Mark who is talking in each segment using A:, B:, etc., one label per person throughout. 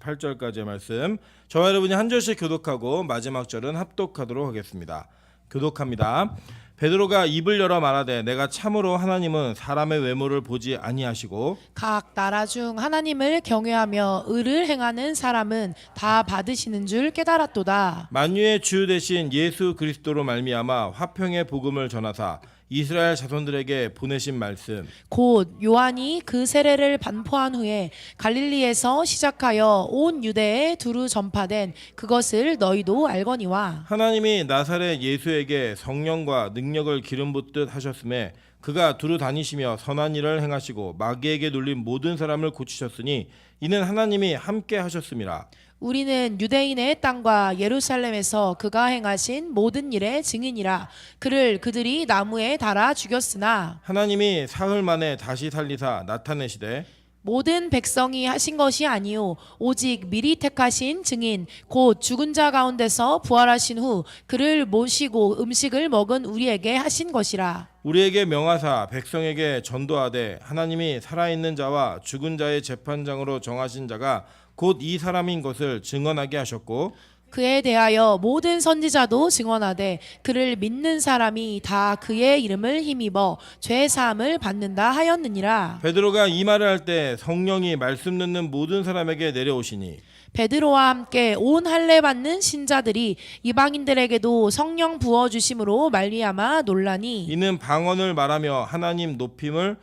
A: 48절까지의 말씀, 저와 여러분이 한 절씩 교독하고 마지막 절은 합독하도록 하겠습니다. 교독합니다. 베드로가 입을 열어 말하되 내가 참으로 하나님은 사람의 외모를 보지 아니하시고
B: 각 나라 중 하나님을 경외하며 의를 행하는 사람은 다 받으시는 줄 깨달았도다.
A: 만유의 주 되신 예수 그리스도로 말미암아 화평의 복음을 전하사 이스라엘 자손들에게 보내신 말씀,
B: 곧 요한이 그 세례를 반포한 후에 갈릴리에서 시작하여 온 유대에 두루 전파된 그것을 너희도 알거니와,
A: 하나님이 나사렛 예수에게 성령과 능력을 기름 붓듯 하셨음에 그가 두루 다니시며 선한 일을 행하시고 마귀에게 눌린 모든 사람을 고치셨으니 이는 하나님이 함께 하셨음이라.
B: 우리는 유대인의 땅과 예루살렘에서 그가 행하신 모든 일의 증인이라. 그를 그들이 나무에 달아 죽였으나
A: 하나님이 사흘 만에 다시 살리사 나타내시되
B: 모든 백성이 하신 것이 아니요 오직 미리 택하신 증인 곧 죽은 자 가운데서 부활하신 후 그를 모시고 음식을 먹은 우리에게 하신 것이라.
A: 우리에게 명하사 백성에게 전도하되 하나님이 살아있는 자와 죽은 자의 재판장으로 정하신 자가 곧 이 사람인 것을 증언하게 하셨고
B: 그에 대하여 모든 선지자도 증언하되 그를 믿는 사람이 다 그의 이름을 힘입어 죄 사함을 받는다 하였느니라.
A: 베드로가 이 말을 할 때 성령이 말씀 듣는 모든 사람에게 내려오시니
B: 베드로와 함께 온 할례 받는 신자들이 이방인들에게도 성령 부어 주심으로 말미암아 놀라니,
A: 이는 방언을 말하며 하나님 높임을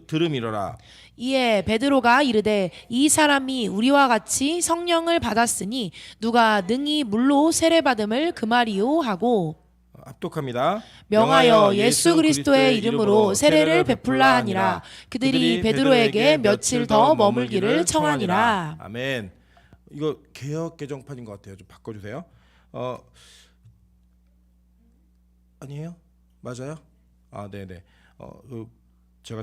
A: 들음이러라.
B: 이에 베드로가 이르되 이 사람이 우리와 같이 성령을 받았으니 누가 능히 물로 세례 받음을 금하리요 하고,
A: 합독합니다.
B: 명하여 예수 그리스도의 이름으로 세례를 베풀라 하니라. 그들이 베드로에게 며칠 더 머물기를 청하니라.
A: 아멘. 이거 개역 개정판인 것 같아요. 좀 바꿔주세요. 아니에요? 맞아요? 아, 네네. 제가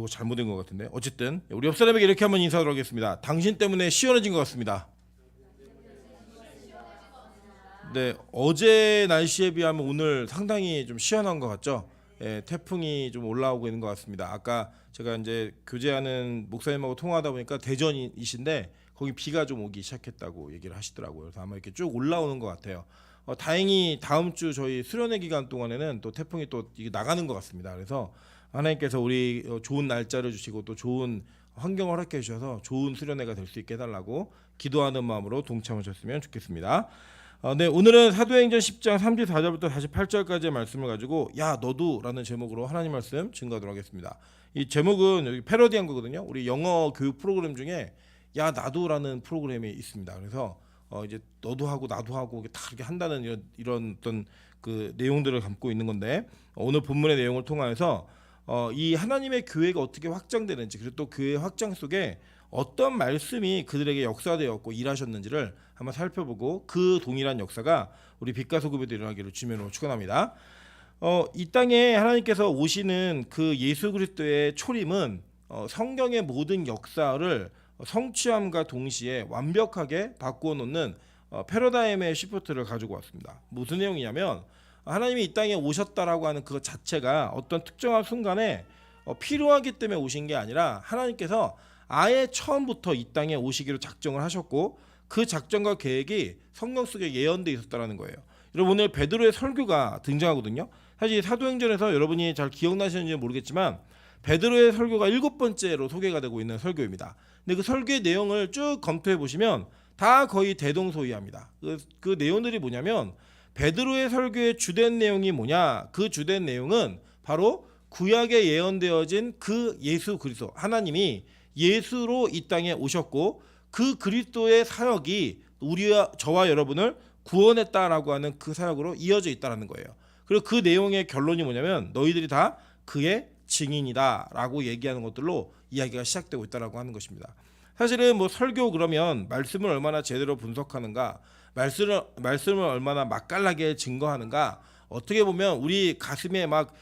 A: 잘못된 것 같은데. 어쨌든 우리 옆 사람에게 이렇게 한번 인사하도록 하겠습니다. 당신 때문에 시원해진 것 같습니다. 네, 어제 날씨에 비하면 오늘 상당히 좀 시원한 것 같죠? 예, 태풍이 좀 올라오고 있는 것 같습니다. 아까 제가 이제 교제하는 목사님하고 통화하다 보니까 대전이신데 거기 비가 좀 오기 시작했다고 얘기를 하시더라고요. 그래서 아마 이렇게 쭉 올라오는 것 같아요. 다행히 다음 주 저희 수련회 기간 동안에는 또 태풍이 또 나가는 것 같습니다. 그래서 하나님께서 우리 좋은 날짜를 주시고 또 좋은 환경을 허락해 주셔서 좋은 수련회가 될 수 있게 해달라고 기도하는 마음으로 동참하셨으면 좋겠습니다. 네, 오늘은 사도행전 10장 34절부터 48절까지의 말씀을 가지고 야 너도 라는 제목으로 하나님 말씀 증거하도록 하겠습니다. 이 제목은 여기 패러디한 거거든요. 우리 영어 교육 프로그램 중에 야 나도라는 프로그램이 있습니다. 그래서 이제 너도 하고 나도 하고 다 이렇게 한다는 이런 어떤 그 내용들을 담고 있는 건데, 오늘 본문의 내용을 통해서 이 하나님의 교회가 어떻게 확장되는지, 그리고 또 교회 확장 속에 어떤 말씀이 그들에게 역사되었고 일하셨는지를 한번 살펴보고 그 동일한 역사가 우리 빛과 소금에도 일어나기를 주님으로 축원합니다. 이 땅에 하나님께서 오시는 그 예수 그리스도의 초림은 성경의 모든 역사를 성취함과 동시에 완벽하게 바꾸어 놓는 패러다임의 시프트를 가지고 왔습니다. 무슨 내용이냐면 하나님이 이 땅에 오셨다라고 하는 그 자체가 어떤 특정한 순간에 필요하기 때문에 오신 게 아니라 하나님께서 아예 처음부터 이 땅에 오시기로 작정을 하셨고 그 작정과 계획이 성경 속에 예언되어 있었다는 거예요. 여러분 오늘 베드로의 설교가 등장하거든요. 사실 사도행전에서 여러분이 잘 기억나시는지 모르겠지만 베드로의 설교가 7번째로 소개가 되고 있는 설교입니다. 근데 그 설교의 내용을 쭉 검토해 보시면 다 거의 대동소이합니다. 그 내용들이 뭐냐면 베드로의 설교의 주된 내용이 뭐냐? 그 주된 내용은 바로 구약에 예언되어진 그 예수 그리스도, 하나님이 예수로 이 땅에 오셨고 그 그리스도의 사역이 우리와 저와 여러분을 구원했다라고 하는 그 사역으로 이어져 있다는 거예요. 그리고 그 내용의 결론이 뭐냐면 너희들이 다 그의 증인이다라고 얘기하는 것들로 이야기가 시작되고 있다라고 하는 것입니다. 사실은 뭐 설교 그러면 말씀을 얼마나 제대로 분석하는가, 말씀을 얼마나 맛깔나게 증거하는가, 어떻게 보면 우리 가슴에 막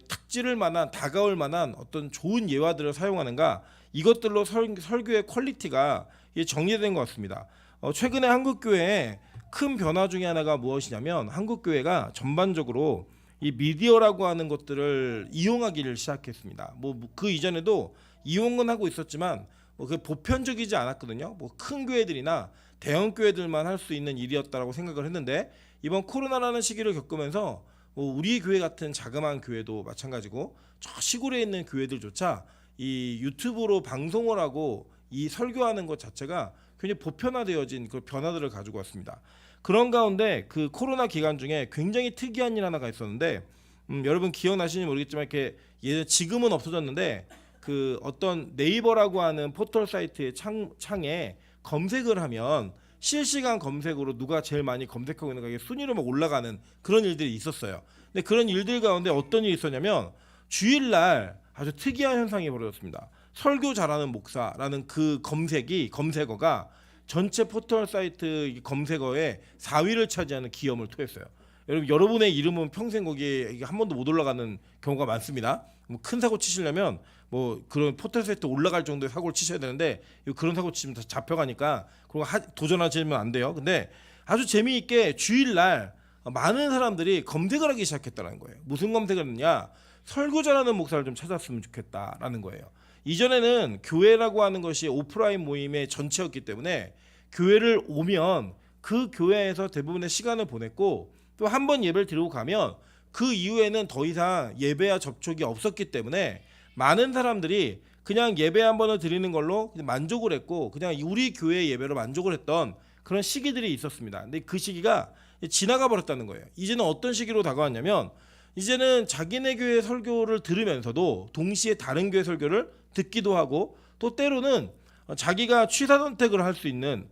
A: 탁 찌를 만한, 다가올 만한 어떤 좋은 예화들을 사용하는가, 이것들로 설교의 퀄리티가 정리된 것 같습니다. 최근에 한국교회에 큰 변화 중에 하나가 무엇이냐면 한국교회가 전반적으로 이 미디어라고 하는 것들을 이용하기를 시작했습니다. 뭐 그 이전에도 이용은 하고 있었지만 그 보편적이지 않았거든요. 뭐 큰 교회들이나 대형 교회들만 할 수 있는 일이었다라고 생각을 했는데 이번 코로나라는 시기를 겪으면서 뭐 우리 교회 같은 자그마한 교회도 마찬가지고 저 시골에 있는 교회들조차 이 유튜브로 방송을 하고 이 설교하는 것 자체가 굉장히 보편화되어진 그 변화들을 가지고 왔습니다. 그런 가운데 그 코로나 기간 중에 굉장히 특이한 일 하나가 있었는데 여러분 기억나시는지 모르겠지만 이렇게 예전 지금은 없어졌는데 그 어떤 네이버라고 하는 포털 사이트의 창에 검색을 하면 실시간 검색으로 누가 제일 많이 검색하고 있는가 이게 순위로 막 올라가는 그런 일들이 있었어요. 근데 그런 일들 가운데 어떤 일이 있었냐면 주일날 아주 특이한 현상이 벌어졌습니다. 설교 잘하는 목사라는 그 검색어가 전체 포털 사이트 검색어에 4위를 차지하는 기염을 토했어요. 여러분의 이름은 평생 거기에 한 번도 못 올라가는 경우가 많습니다. 뭐 큰 사고 치시려면 뭐 그런 포털 사이트 올라갈 정도의 사고를 치셔야 되는데 그런 사고 치면 다 잡혀가니까 그런 거 도전하시면 안 돼요. 근데 아주 재미있게 주일날 많은 사람들이 검색을 하기 시작했다는 거예요. 무슨 검색을 했느냐? 설교 잘하는 목사를 좀 찾았으면 좋겠다라는 거예요. 이전에는 교회라고 하는 것이 오프라인 모임의 전체였기 때문에 교회를 오면 그 교회에서 대부분의 시간을 보냈고 또 한 번 예배를 드리고 가면 그 이후에는 더 이상 예배와 접촉이 없었기 때문에 많은 사람들이 그냥 예배 한 번을 드리는 걸로 만족을 했고 그냥 우리 교회 예배로 만족을 했던 그런 시기들이 있었습니다. 근데 그 시기가 지나가 버렸다는 거예요. 이제는 어떤 시기로 다가왔냐면 이제는 자기네 교회 설교를 들으면서도 동시에 다른 교회 설교를 듣기도 하고 또 때로는 자기가 취사 선택을 할 수 있는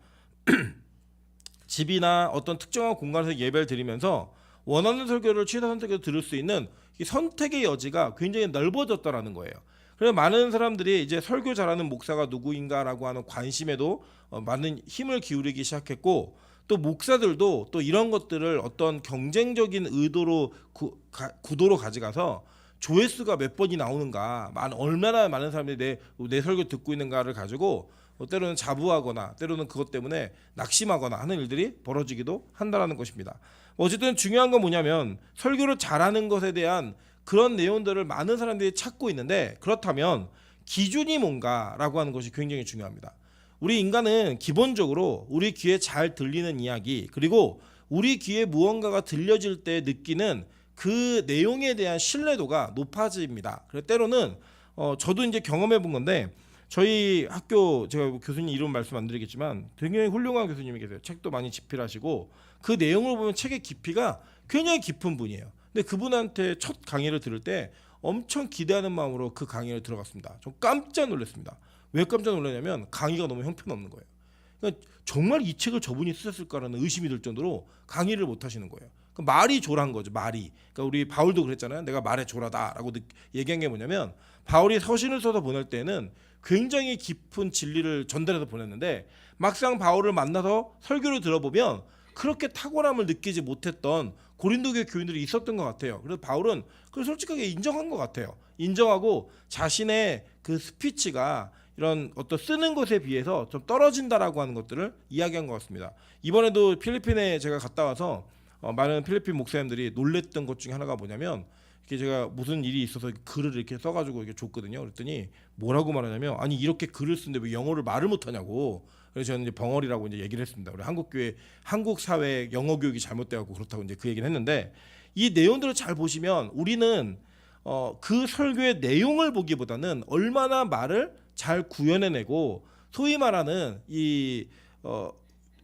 A: 집이나 어떤 특정한 공간에서 예배를 드리면서 원하는 설교를 취사 선택해서 들을 수 있는 이 선택의 여지가 굉장히 넓어졌다라는 거예요. 그래서 많은 사람들이 이제 설교 잘하는 목사가 누구인가라고 하는 관심에도 많은 힘을 기울이기 시작했고 또 목사들도 또 이런 것들을 어떤 경쟁적인 의도로 구도로 가져가서 조회수가 몇 번이 나오는가, 얼마나 많은 사람들이 내 설교 듣고 있는가를 가지고 때로는 자부하거나 때로는 그것 때문에 낙심하거나 하는 일들이 벌어지기도 한다는 것입니다. 어쨌든 중요한 건 뭐냐면 설교를 잘하는 것에 대한 그런 내용들을 많은 사람들이 찾고 있는데 그렇다면 기준이 뭔가라고 하는 것이 굉장히 중요합니다. 우리 인간은 기본적으로 우리 귀에 잘 들리는 이야기 그리고 우리 귀에 무언가가 들려질 때 느끼는 그 내용에 대한 신뢰도가 높아집니다. 그래서 때로는 저도 이제 경험해 본 건데 저희 학교 제가 교수님 이름 말씀 안 드리겠지만 굉장히 훌륭한 교수님이 계세요. 책도 많이 집필하시고 그 내용을 보면 책의 깊이가 굉장히 깊은 분이에요. 근데 그분한테 첫 강의를 들을 때 엄청 기대하는 마음으로 그 강의를 들어갔습니다. 좀 깜짝 놀랐습니다. 왜 깜짝 놀랐냐면 강의가 너무 형편없는 거예요. 그러니까 정말 이 책을 저분이 쓰셨을까라는 의심이 들 정도로 강의를 못 하시는 거예요. 말이 조란 거죠. 말이. 그러니까 우리 바울도 그랬잖아요. 내가 말에 조라다라고 얘기한 게 뭐냐면 바울이 서신을 써서 보낼 때는 굉장히 깊은 진리를 전달해서 보냈는데 막상 바울을 만나서 설교를 들어보면 그렇게 탁월함을 느끼지 못했던 고린도교회 교인들이 있었던 것 같아요. 그래서 바울은 그걸 솔직하게 인정한 것 같아요. 인정하고 자신의 그 스피치가 이런 어떤 쓰는 것에 비해서 좀 떨어진다라고 하는 것들을 이야기한 것 같습니다. 이번에도 필리핀에 제가 갔다 와서 많은 필리핀 목사님들이 놀랬던 것 중에 하나가 뭐냐면 제가 무슨 일이 있어서 글을 이렇게 써가지고 이렇게 줬거든요. 그랬더니 뭐라고 말하냐면 아니 이렇게 글을 쓰는데 왜 영어를 말을 못하냐고. 그래서 저는 이제 벙어리라고 이제 얘기를 했습니다. 우리 한국 사회 영어 교육이 잘못되고 그렇다고 이제 그 얘기를 했는데 이 내용들을 잘 보시면 우리는 그 설교의 내용을 보기보다는 얼마나 말을 잘 구현해내고 소위 말하는 이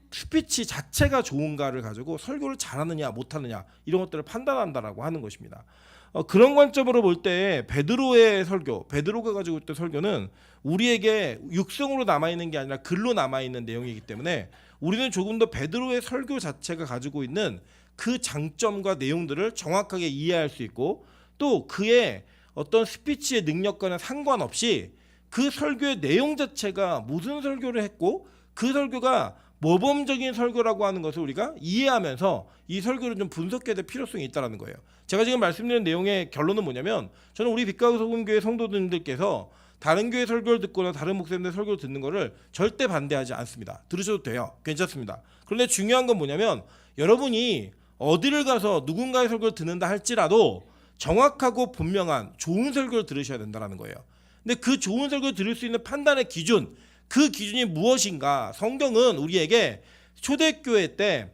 A: 스피치 자체가 좋은가를 가지고 설교를 잘하느냐 못하느냐 이런 것들을 판단한다라고 하는 것입니다. 그런 관점으로 볼 때 베드로의 설교, 베드로가 가지고 있던 설교는 우리에게 육성으로 남아있는 게 아니라 글로 남아있는 내용이기 때문에 우리는 조금 더 베드로의 설교 자체가 가지고 있는 그 장점과 내용들을 정확하게 이해할 수 있고 또 그의 어떤 스피치의 능력과는 상관없이 그 설교의 내용 자체가 무슨 설교를 했고 그 설교가 모범적인 설교라고 하는 것을 우리가 이해하면서 이 설교를 좀 분석해야 될 필요성이 있다는 거예요. 제가 지금 말씀드린 내용의 결론은 뭐냐면 저는 우리 빛가고 소금교회 성도님들께서 다른 교회 설교를 듣거나 다른 목사님들 설교를 듣는 것을 절대 반대하지 않습니다. 들으셔도 돼요. 괜찮습니다. 그런데 중요한 건 뭐냐면 여러분이 어디를 가서 누군가의 설교를 듣는다 할지라도 정확하고 분명한 좋은 설교를 들으셔야 된다는 거예요. 근데 그 좋은 설교를 들을 수 있는 판단의 기준 그 기준이 무엇인가? 성경은 우리에게 초대교회 때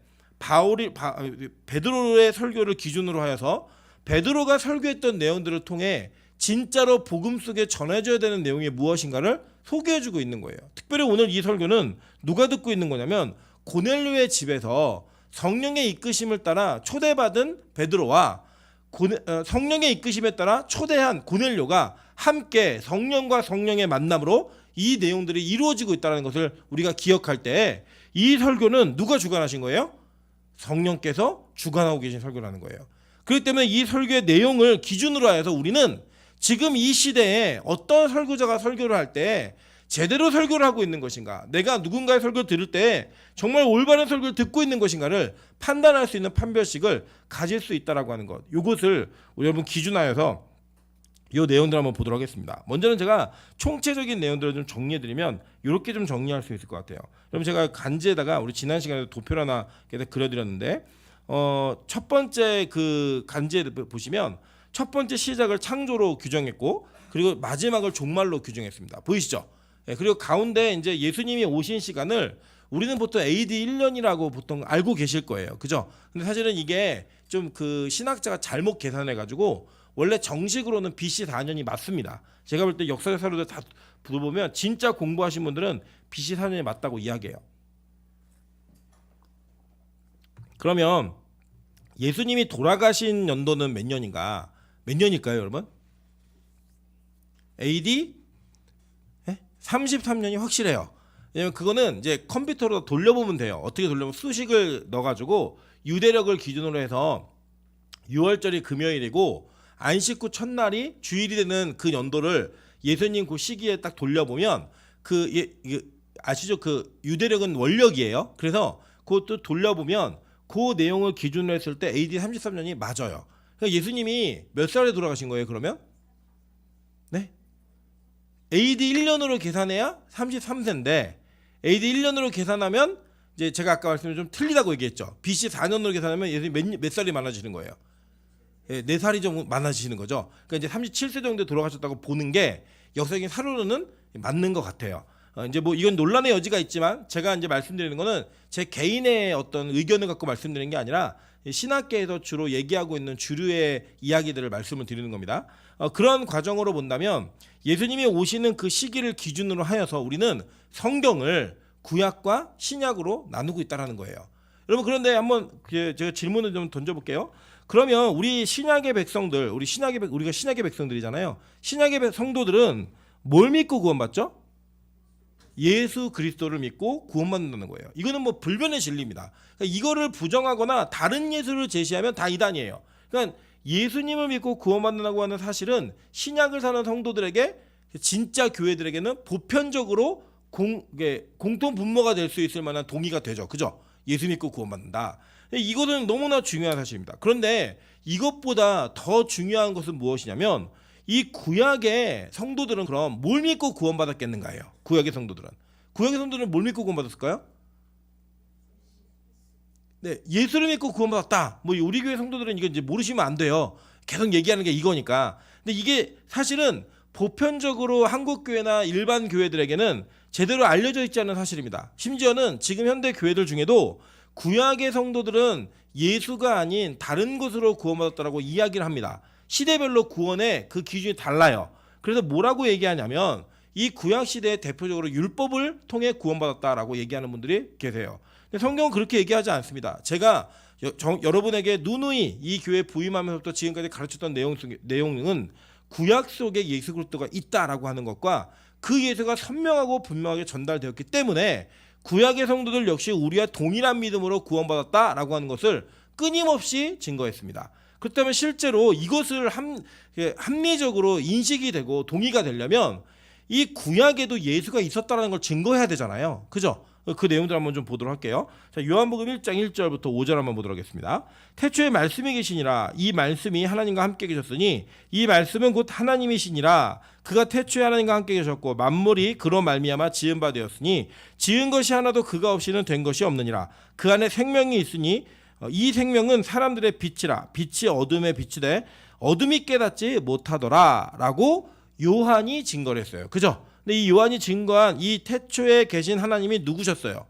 A: 베드로의 설교를 기준으로 하여서 베드로가 설교했던 내용들을 통해 진짜로 복음 속에 전해져야 되는 내용이 무엇인가를 소개해주고 있는 거예요. 특별히 오늘 이 설교는 누가 듣고 있는 거냐면 고넬료의 집에서 성령의 이끄심을 따라 초대받은 베드로와 성령의 이끄심에 따라 초대한 고넬료가 함께 성령과 성령의 만남으로 이 내용들이 이루어지고 있다는 것을 우리가 기억할 때 이 설교는 누가 주관하신 거예요? 성령께서 주관하고 계신 설교라는 거예요. 그렇기 때문에 이 설교의 내용을 기준으로 해서 우리는 지금 이 시대에 어떤 설교자가 설교를 할 때 제대로 설교를 하고 있는 것인가, 내가 누군가의 설교를 들을 때 정말 올바른 설교를 듣고 있는 것인가를 판단할 수 있는 판별식을 가질 수 있다라고 하는 것, 이것을 여러분 기준하여서 이 내용들 한번 보도록 하겠습니다. 먼저는 제가 총체적인 내용들을 좀 정리해드리면 이렇게 좀 정리할 수 있을 것 같아요. 여러분 제가 간지에다가 우리 지난 시간에 도표를 하나 그려드렸는데 첫 번째 그 간지에 보시면 첫 번째 시작을 창조로 규정했고 그리고 마지막을 종말로 규정했습니다. 보이시죠? 네, 그리고 가운데 이제 예수님이 오신 시간을 우리는 보통 AD 1년이라고 보통 알고 계실 거예요. 그죠? 근데 사실은 이게 좀 그 신학자가 잘못 계산해가지고 원래 정식으로는 BC 4년이 맞습니다. 제가 볼 때 역사서를 다 보면 진짜 공부하신 분들은 BC 4년이 맞다고 이야기해요. 그러면 예수님이 돌아가신 연도는 몇 년인가? 몇 년일까요, 여러분? AD 33년이 확실해요. 왜냐면 그거는 이제 컴퓨터로 돌려보면 돼요. 어떻게 돌려보면 수식을 넣어가지고 유대력을 기준으로 해서 6월절이 금요일이고 안식 후 첫날이 주일이 되는 그 연도를 예수님 그 시기에 딱 돌려보면 아시죠? 그 유대력은 원력이에요. 그래서 그것도 돌려보면 그 내용을 기준으로 했을 때 AD 33년이 맞아요. 그러니까 예수님이 몇 살에 돌아가신 거예요, 그러면? 네? AD 1년으로 계산해야 33세인데 AD 1년으로 계산하면 이제 제가 아까 말씀드린 좀 틀리다고 얘기했죠. BC 4년으로 계산하면 예수님이 몇 살이 많아지는 거예요? 4살이 좀 많아지시는 거죠. 그러니까 이제 37세 정도에 돌아가셨다고 보는 게 역사적인 사료로는 맞는 것 같아요. 이제 뭐 이건 논란의 여지가 있지만 제가 이제 말씀드리는 거는 제 개인의 어떤 의견을 갖고 말씀드리는 게 아니라 신학계에서 주로 얘기하고 있는 주류의 이야기들을 말씀을 드리는 겁니다. 그런 과정으로 본다면 예수님이 오시는 그 시기를 기준으로 하여서 우리는 성경을 구약과 신약으로 나누고 있다는 거예요. 여러분 그런데 한번 제가 질문을 좀 던져볼게요. 그러면 우리 신약의 백성들, 우리가 신약의 백성들이잖아요. 신약의 성도들은 뭘 믿고 구원받죠? 예수 그리스도를 믿고 구원받는다는 거예요. 이거는 뭐 불변의 진리입니다. 그러니까 이거를 부정하거나 다른 예수를 제시하면 다 이단이에요. 그러니까 예수님을 믿고 구원받는다고 하는 사실은 신약을 사는 성도들에게 진짜 교회들에게는 보편적으로 공통 분모가 될 수 있을 만한 동의가 되죠. 그죠? 예수 믿고 구원받는다. 이것은 너무나 중요한 사실입니다. 그런데 이것보다 더 중요한 것은 무엇이냐면 이 구약의 성도들은 그럼 뭘 믿고 구원받았겠는가요? 구약의 성도들은 뭘 믿고 구원받았을까요? 네, 예수를 믿고 구원받았다. 뭐 우리 교회 성도들은 이거 이제 모르시면 안 돼요. 계속 얘기하는 게 이거니까. 근데 이게 사실은 보편적으로 한국 교회나 일반 교회들에게는 제대로 알려져 있지 않은 사실입니다. 심지어는 지금 현대 교회들 중에도 구약의 성도들은 예수가 아닌 다른 것으로 구원받았다라고 이야기를 합니다. 시대별로 구원의 그 기준이 달라요. 그래서 뭐라고 얘기하냐면 이 구약 시대에 대표적으로 율법을 통해 구원받았다라고 얘기하는 분들이 계세요. 근데 성경은 그렇게 얘기하지 않습니다. 제가 여러분에게 누누이 이 교회 부임하면서부터 지금까지 가르쳤던 내용은 구약 속에 예수 그리스도가 있다라고 하는 것과 그 예수가 선명하고 분명하게 전달되었기 때문에 구약의 성도들 역시 우리와 동일한 믿음으로 구원받았다라고 하는 것을 끊임없이 증거했습니다. 그렇다면 실제로 이것을 합리적으로 인식이 되고 동의가 되려면 이 구약에도 예수가 있었다는 걸 증거해야 되잖아요. 그죠? 그 내용들 한번 좀 보도록 할게요. 자, 요한복음 1장 1절부터 5절 한번 보도록 하겠습니다. 태초에 말씀이 계시니라. 이 말씀이 하나님과 함께 계셨으니 이 말씀은 곧 하나님이시니라. 그가 태초에 하나님과 함께 계셨고 만물이 그로 말미암아 지은 바 되었으니 지은 것이 하나도 그가 없이는 된 것이 없느니라. 그 안에 생명이 있으니 이 생명은 사람들의 빛이라. 빛이 어둠에 비치되 어둠이 깨닫지 못하더라 라고 요한이 증거를 했어요. 그죠? 근데 이 요한이 증거한 이 태초에 계신 하나님이 누구셨어요?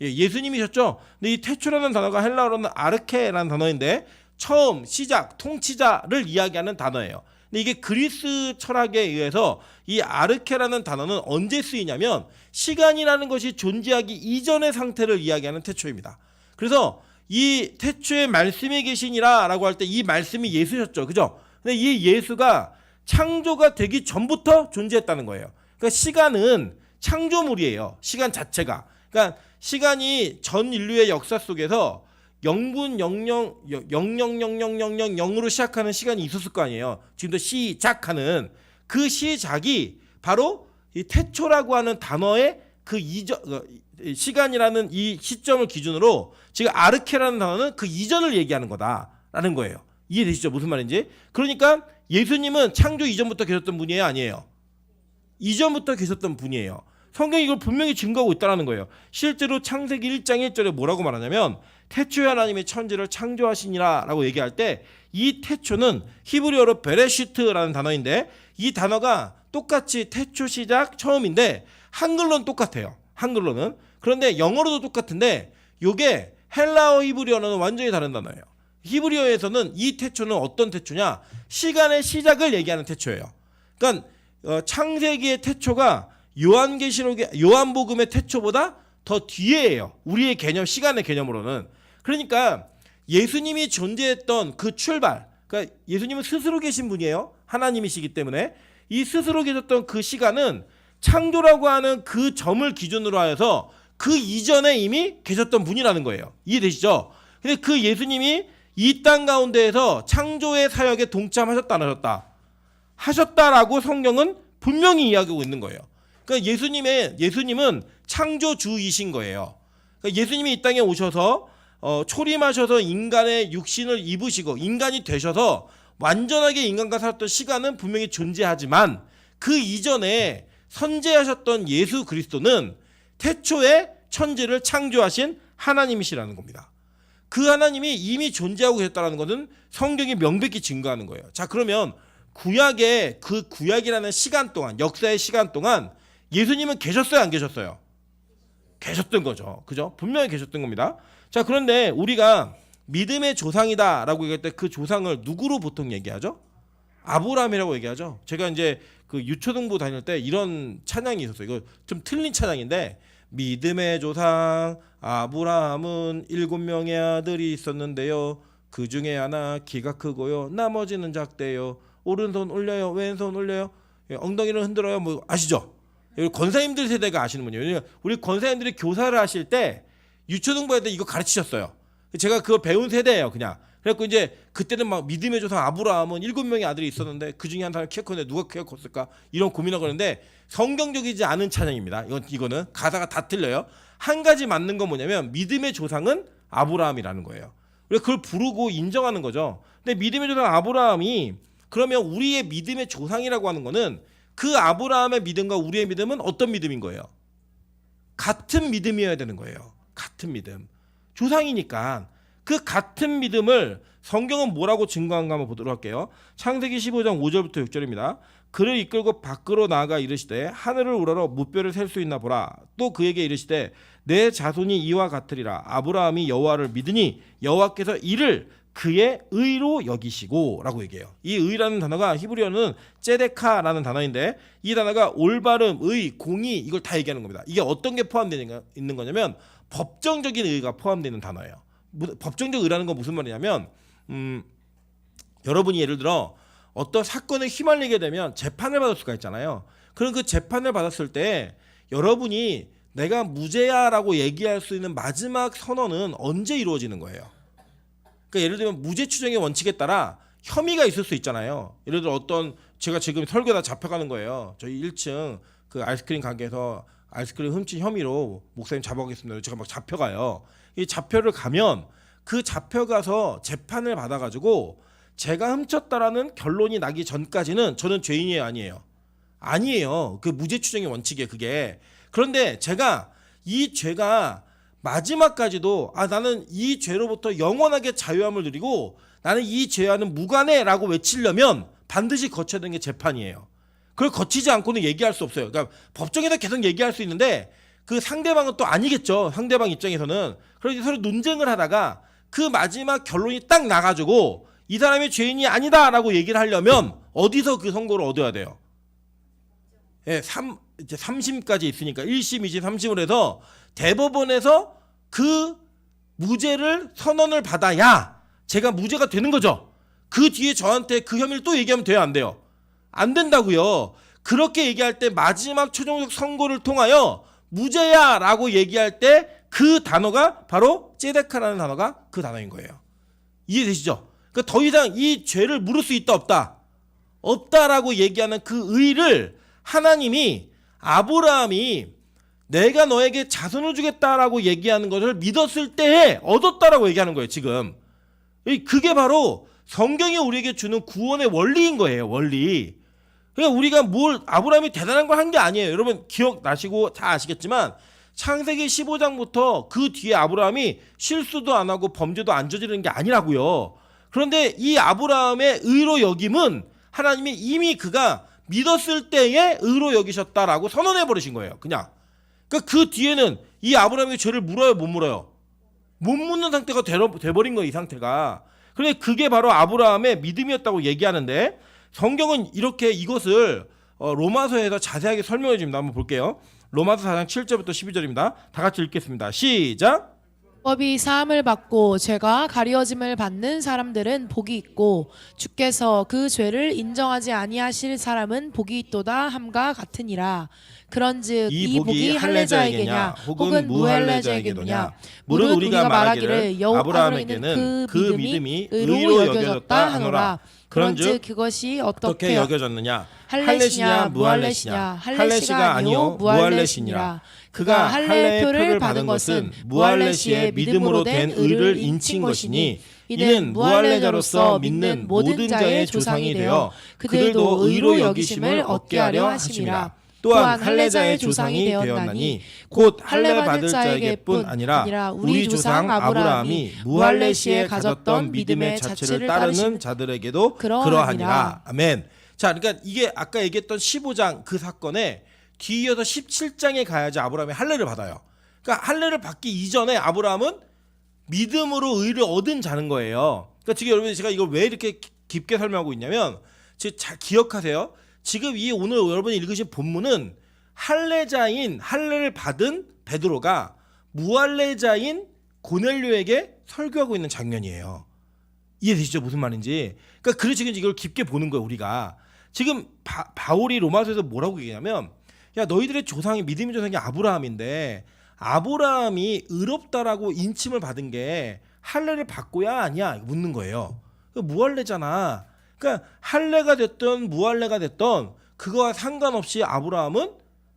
A: 예수님이셨죠. 근데 이 태초라는 단어가 헬라어로는 아르케라는 단어인데 처음, 시작, 통치자를 이야기하는 단어예요. 근데 이게 그리스 철학에 의해서 이 아르케라는 단어는 언제 쓰이냐면 시간이라는 것이 존재하기 이전의 상태를 이야기하는 태초입니다. 그래서 이 태초에 말씀이 계시니라라고 할 때 이 말씀이 예수셨죠. 그죠? 근데 이 예수가 창조가 되기 전부터 존재했다는 거예요. 그러니까 시간은 창조물이에요. 시간 자체가. 그러니까 시간이 전 인류의 역사 속에서 0분 00000000으로 시작하는 시간이 있었을 거 아니에요. 지금도 시작하는 그 시작이 바로 이 태초라고 하는 단어의 그 이전 시간이라는 이 시점을 기준으로 지금 아르케라는 단어는 그 이전을 얘기하는 거다라는 거예요. 이해되시죠? 무슨 말인지? 그러니까 예수님은 창조 이전부터 계셨던 분이에요, 아니에요? 이전부터 계셨던 분이에요. 성경이 이걸 분명히 증거하고 있다는 거예요. 실제로 창세기 1장 1절에 뭐라고 말하냐면 태초에 하나님의 천지를 창조하시니라 라고 얘기할 때 이 태초는 히브리어로 베레시트라는 단어인데 이 단어가 똑같이 태초 시작 처음인데 한글로는 똑같아요. 한글로는. 그런데 영어로도 똑같은데 이게 헬라어 히브리어는 완전히 다른 단어예요. 히브리어에서는 이 태초는 어떤 태초냐? 시간의 시작을 얘기하는 태초예요. 그러니까 창세기의 태초가 요한복음의 태초보다 더 뒤에예요. 우리의 개념, 시간의 개념으로는. 그러니까 예수님이 존재했던 그 출발, 그러니까 예수님은 스스로 계신 분이에요. 하나님이시기 때문에 이 스스로 계셨던 그 시간은 창조라고 하는 그 점을 기준으로 하여서 그 이전에 이미 계셨던 분이라는 거예요. 이해되시죠? 근데 그 예수님이 이 땅 가운데에서 창조의 사역에 동참하셨다 안 하셨다? 하셨다라고 성경은 분명히 이야기하고 있는 거예요. 그러니까 예수님은 창조주이신 거예요. 그러니까 예수님이 이 땅에 오셔서 초림하셔서 인간의 육신을 입으시고 인간이 되셔서 완전하게 인간과 살았던 시간은 분명히 존재하지만 그 이전에 선재하셨던 예수 그리스도는 태초에 천지를 창조하신 하나님이시라는 겁니다. 그 하나님이 이미 존재하고 계셨다는 것은 성경이 명백히 증거하는 거예요. 자, 그러면 구약이라는 시간 동안, 역사의 시간 동안 예수님은 계셨어요, 안 계셨어요? 계셨던 거죠. 그죠? 분명히 계셨던 겁니다. 자, 그런데 우리가 믿음의 조상이다라고 얘기할 때 그 조상을 누구로 보통 얘기하죠? 아브라함이라고 얘기하죠. 제가 이제 그 유초등부 다닐 때 이런 찬양이 있었어요. 이거 좀 틀린 찬양인데 믿음의 조상 아브라함은 7명의 아들이 있었는데요. 그 중에 하나 키가 크고요. 나머지는 작대요. 오른손 올려요. 왼손 올려요. 엉덩이를 흔들어요. 뭐 아시죠? 권사님들 세대가 아시는 분이에요. 우리 권사님들이 교사를 하실 때 유초등부에 때 이거 가르치셨어요. 제가 그거 배운 세대예요, 그냥. 그래갖고 이제 그때는 막 믿음의 조상 아브라함은 7명의 아들이 있었는데 그 중에 한 사람이 키가 컸는데 누가 키가 컸을까? 이런 고민하고 그러는데 성경적이지 않은 찬양입니다. 이거는 가사가 다 틀려요. 한 가지 맞는 건 뭐냐면 믿음의 조상은 아브라함이라는 거예요. 그래서 그걸 부르고 인정하는 거죠. 근데 믿음의 조상 아브라함이 그러면 우리의 믿음의 조상이라고 하는 거는 그 아브라함의 믿음과 우리의 믿음은 어떤 믿음인 거예요? 같은 믿음이어야 되는 거예요. 같은 믿음. 조상이니까 그 같은 믿음을 성경은 뭐라고 증거한가 한번 보도록 할게요. 창세기 15장 5절부터 6절입니다. 그를 이끌고 밖으로 나아가 이르시되 하늘을 우러러 무뼈를 셀 수 있나 보라. 또 그에게 이르시되 내 자손이 이와 같으리라. 아브라함이 여호와를 믿으니 여호와께서 이를 그의 의로 여기시고 라고 얘기해요. 이 의라는 단어가 히브리어는 ጼ데카라는 단어인데 이 단어가 올바름, 의, 공의 이걸 다 얘기하는 겁니다. 이게 어떤 게 포함되어 있는 거냐면 법정적인 의가 포함되는 단어예요. 법정적 의라는 건 무슨 말이냐면 여러분이 예를 들어 어떤 사건에 휘말리게 되면 재판을 받을 수가 있잖아요. 그럼 그 재판을 받았을 때 여러분이 내가 무죄야라고 얘기할 수 있는 마지막 선언은 언제 이루어지는 거예요? 그러니까 예를 들면 무죄 추정의 원칙에 따라 혐의가 있을 수 있잖아요. 예를 들어 제가 지금 설교다 잡혀가는 거예요. 저희 1층 그 아이스크림 가게에서 아이스크림 훔친 혐의로 목사님 잡아가겠습니다. 제가 막 잡혀가요. 이 잡혀를 가면 그 잡혀가서 재판을 받아가지고 제가 훔쳤다라는 결론이 나기 전까지는 저는 죄인이에요, 아니에요? 아니에요. 그 무죄 추정의 원칙이에요, 그게. 그런데 제가 이 죄가 마지막까지도 나는 이 죄로부터 영원하게 자유함을 누리고 나는 이 죄와는 무관해라고 외치려면 반드시 거쳐야 되는 게 재판이에요. 그걸 거치지 않고는 얘기할 수 없어요. 그러니까 법정에서 계속 얘기할 수 있는데 그 상대방은 또 아니겠죠. 상대방 입장에서는. 그래서 서로 논쟁을 하다가 그 마지막 결론이 딱 나가지고 이 사람이 죄인이 아니다라고 얘기를 하려면 어디서 그 선고를 얻어야 돼요? 예, 이제 3심까지 있으니까 1심, 2심, 3심을 해서 대법원에서 그 무죄를 선언을 받아야 제가 무죄가 되는 거죠. 그 뒤에 저한테 그 혐의를 또 얘기하면 돼요, 안 돼요? 안 된다고요. 그렇게 얘기할 때 마지막 최종적 선고를 통하여 무죄야라고 얘기할 때 그 단어가 바로 ጼ데카라는 단어가 그 단어인 거예요. 이해되시죠? 그러니까 더 이상 이 죄를 물을 수 있다 없다? 없다라고 얘기하는 그 의를 하나님이 아브라함이 내가 너에게 자손을 주겠다라고 얘기하는 것을 믿었을 때에 얻었다라고 얘기하는 거예요. 지금 그게 바로 성경이 우리에게 주는 구원의 원리인 거예요. 원리. 그러니까 우리가 아브라함이 대단한 걸 한 게 아니에요. 여러분 기억나시고 다 아시겠지만 창세기 15장부터 그 뒤에 아브라함이 실수도 안 하고 범죄도 안 저지르는 게 아니라고요. 그런데 이 아브라함의 의로 여김은 하나님이 이미 그가 믿었을 때에 의로 여기셨다라고 선언해 버리신 거예요. 그냥. 그러니까 그 뒤에는 이 아브라함의 죄를 물어요, 못 물어요? 못 묻는 상태가 돼버린 거예요, 이 상태가. 그런데 그게 바로 아브라함의 믿음이었다고 얘기하는데 성경은 이렇게 이것을 로마서에서 자세하게 설명해 줍니다. 한번 볼게요. 로마서 4장 7절부터 12절입니다. 다 같이 읽겠습니다. 시작.
B: 법이 사함을 받고 죄가 가리워짐을 받는 사람들은 복이 있고 주께서 그 죄를 인정하지 아니하실 사람은 복이 있도다 함과 같으니라. 그런즉 이 복이 할례자에게냐 혹은 무할례자에게냐 무릇 우리가 말하기를 아브라함에게는 그 믿음이 의로 여겨졌다 하노라. 그런즉 그것이 어떻게
A: 여겨졌느냐?
B: 할례시냐 무할례시냐? 할례시가 아니요 무할례시니라. 그가 할례의 표를 받은 것은 무할례시의 믿음으로 된 의를 인친 것이니 이는 무할례자로서 믿는 모든 자의 조상이 되어 그들도 의로 여기심을 얻게 하려 하심이라. 또한 할례자의 조상이 되었나니 곧 할례 받을 자에게뿐 아니라 우리 조상 아브라함이 무할례시에 가졌던 믿음의 자체를 따르는
A: 자들에게도 그러하니라. 아멘. 자, 그러니까 이게 아까 얘기했던 15장 그 사건에 뒤이어서 17장에 가야지 아브라함이 할례를 받아요. 그러니까 할례를 받기 이전에 아브라함은 믿음으로 의를 얻은 자는 거예요. 그러니까 지금 여러분 제가 이걸 왜 이렇게 깊게 설명하고 있냐면 지금 잘 기억하세요. 지금 이 오늘 여러분이 읽으신 본문은 할례자인 할례를 받은 베드로가 무할례자인 고넬료에게 설교하고 있는 장면이에요. 이해되시죠? 무슨 말인지. 그러니까 그래서 지금 이걸 깊게 보는 거예요. 우리가 지금 바울이 로마서에서 뭐라고 얘기하냐면 야 너희들의 조상이 믿음의 조상이 아브라함인데 아브라함이 의롭다라고 인침을 받은 게 할례를 받고야 아니야 묻는 거예요. 무할례잖아. 그러니까 할례가 됐던 무할례가 됐던 그거와 상관없이 아브라함은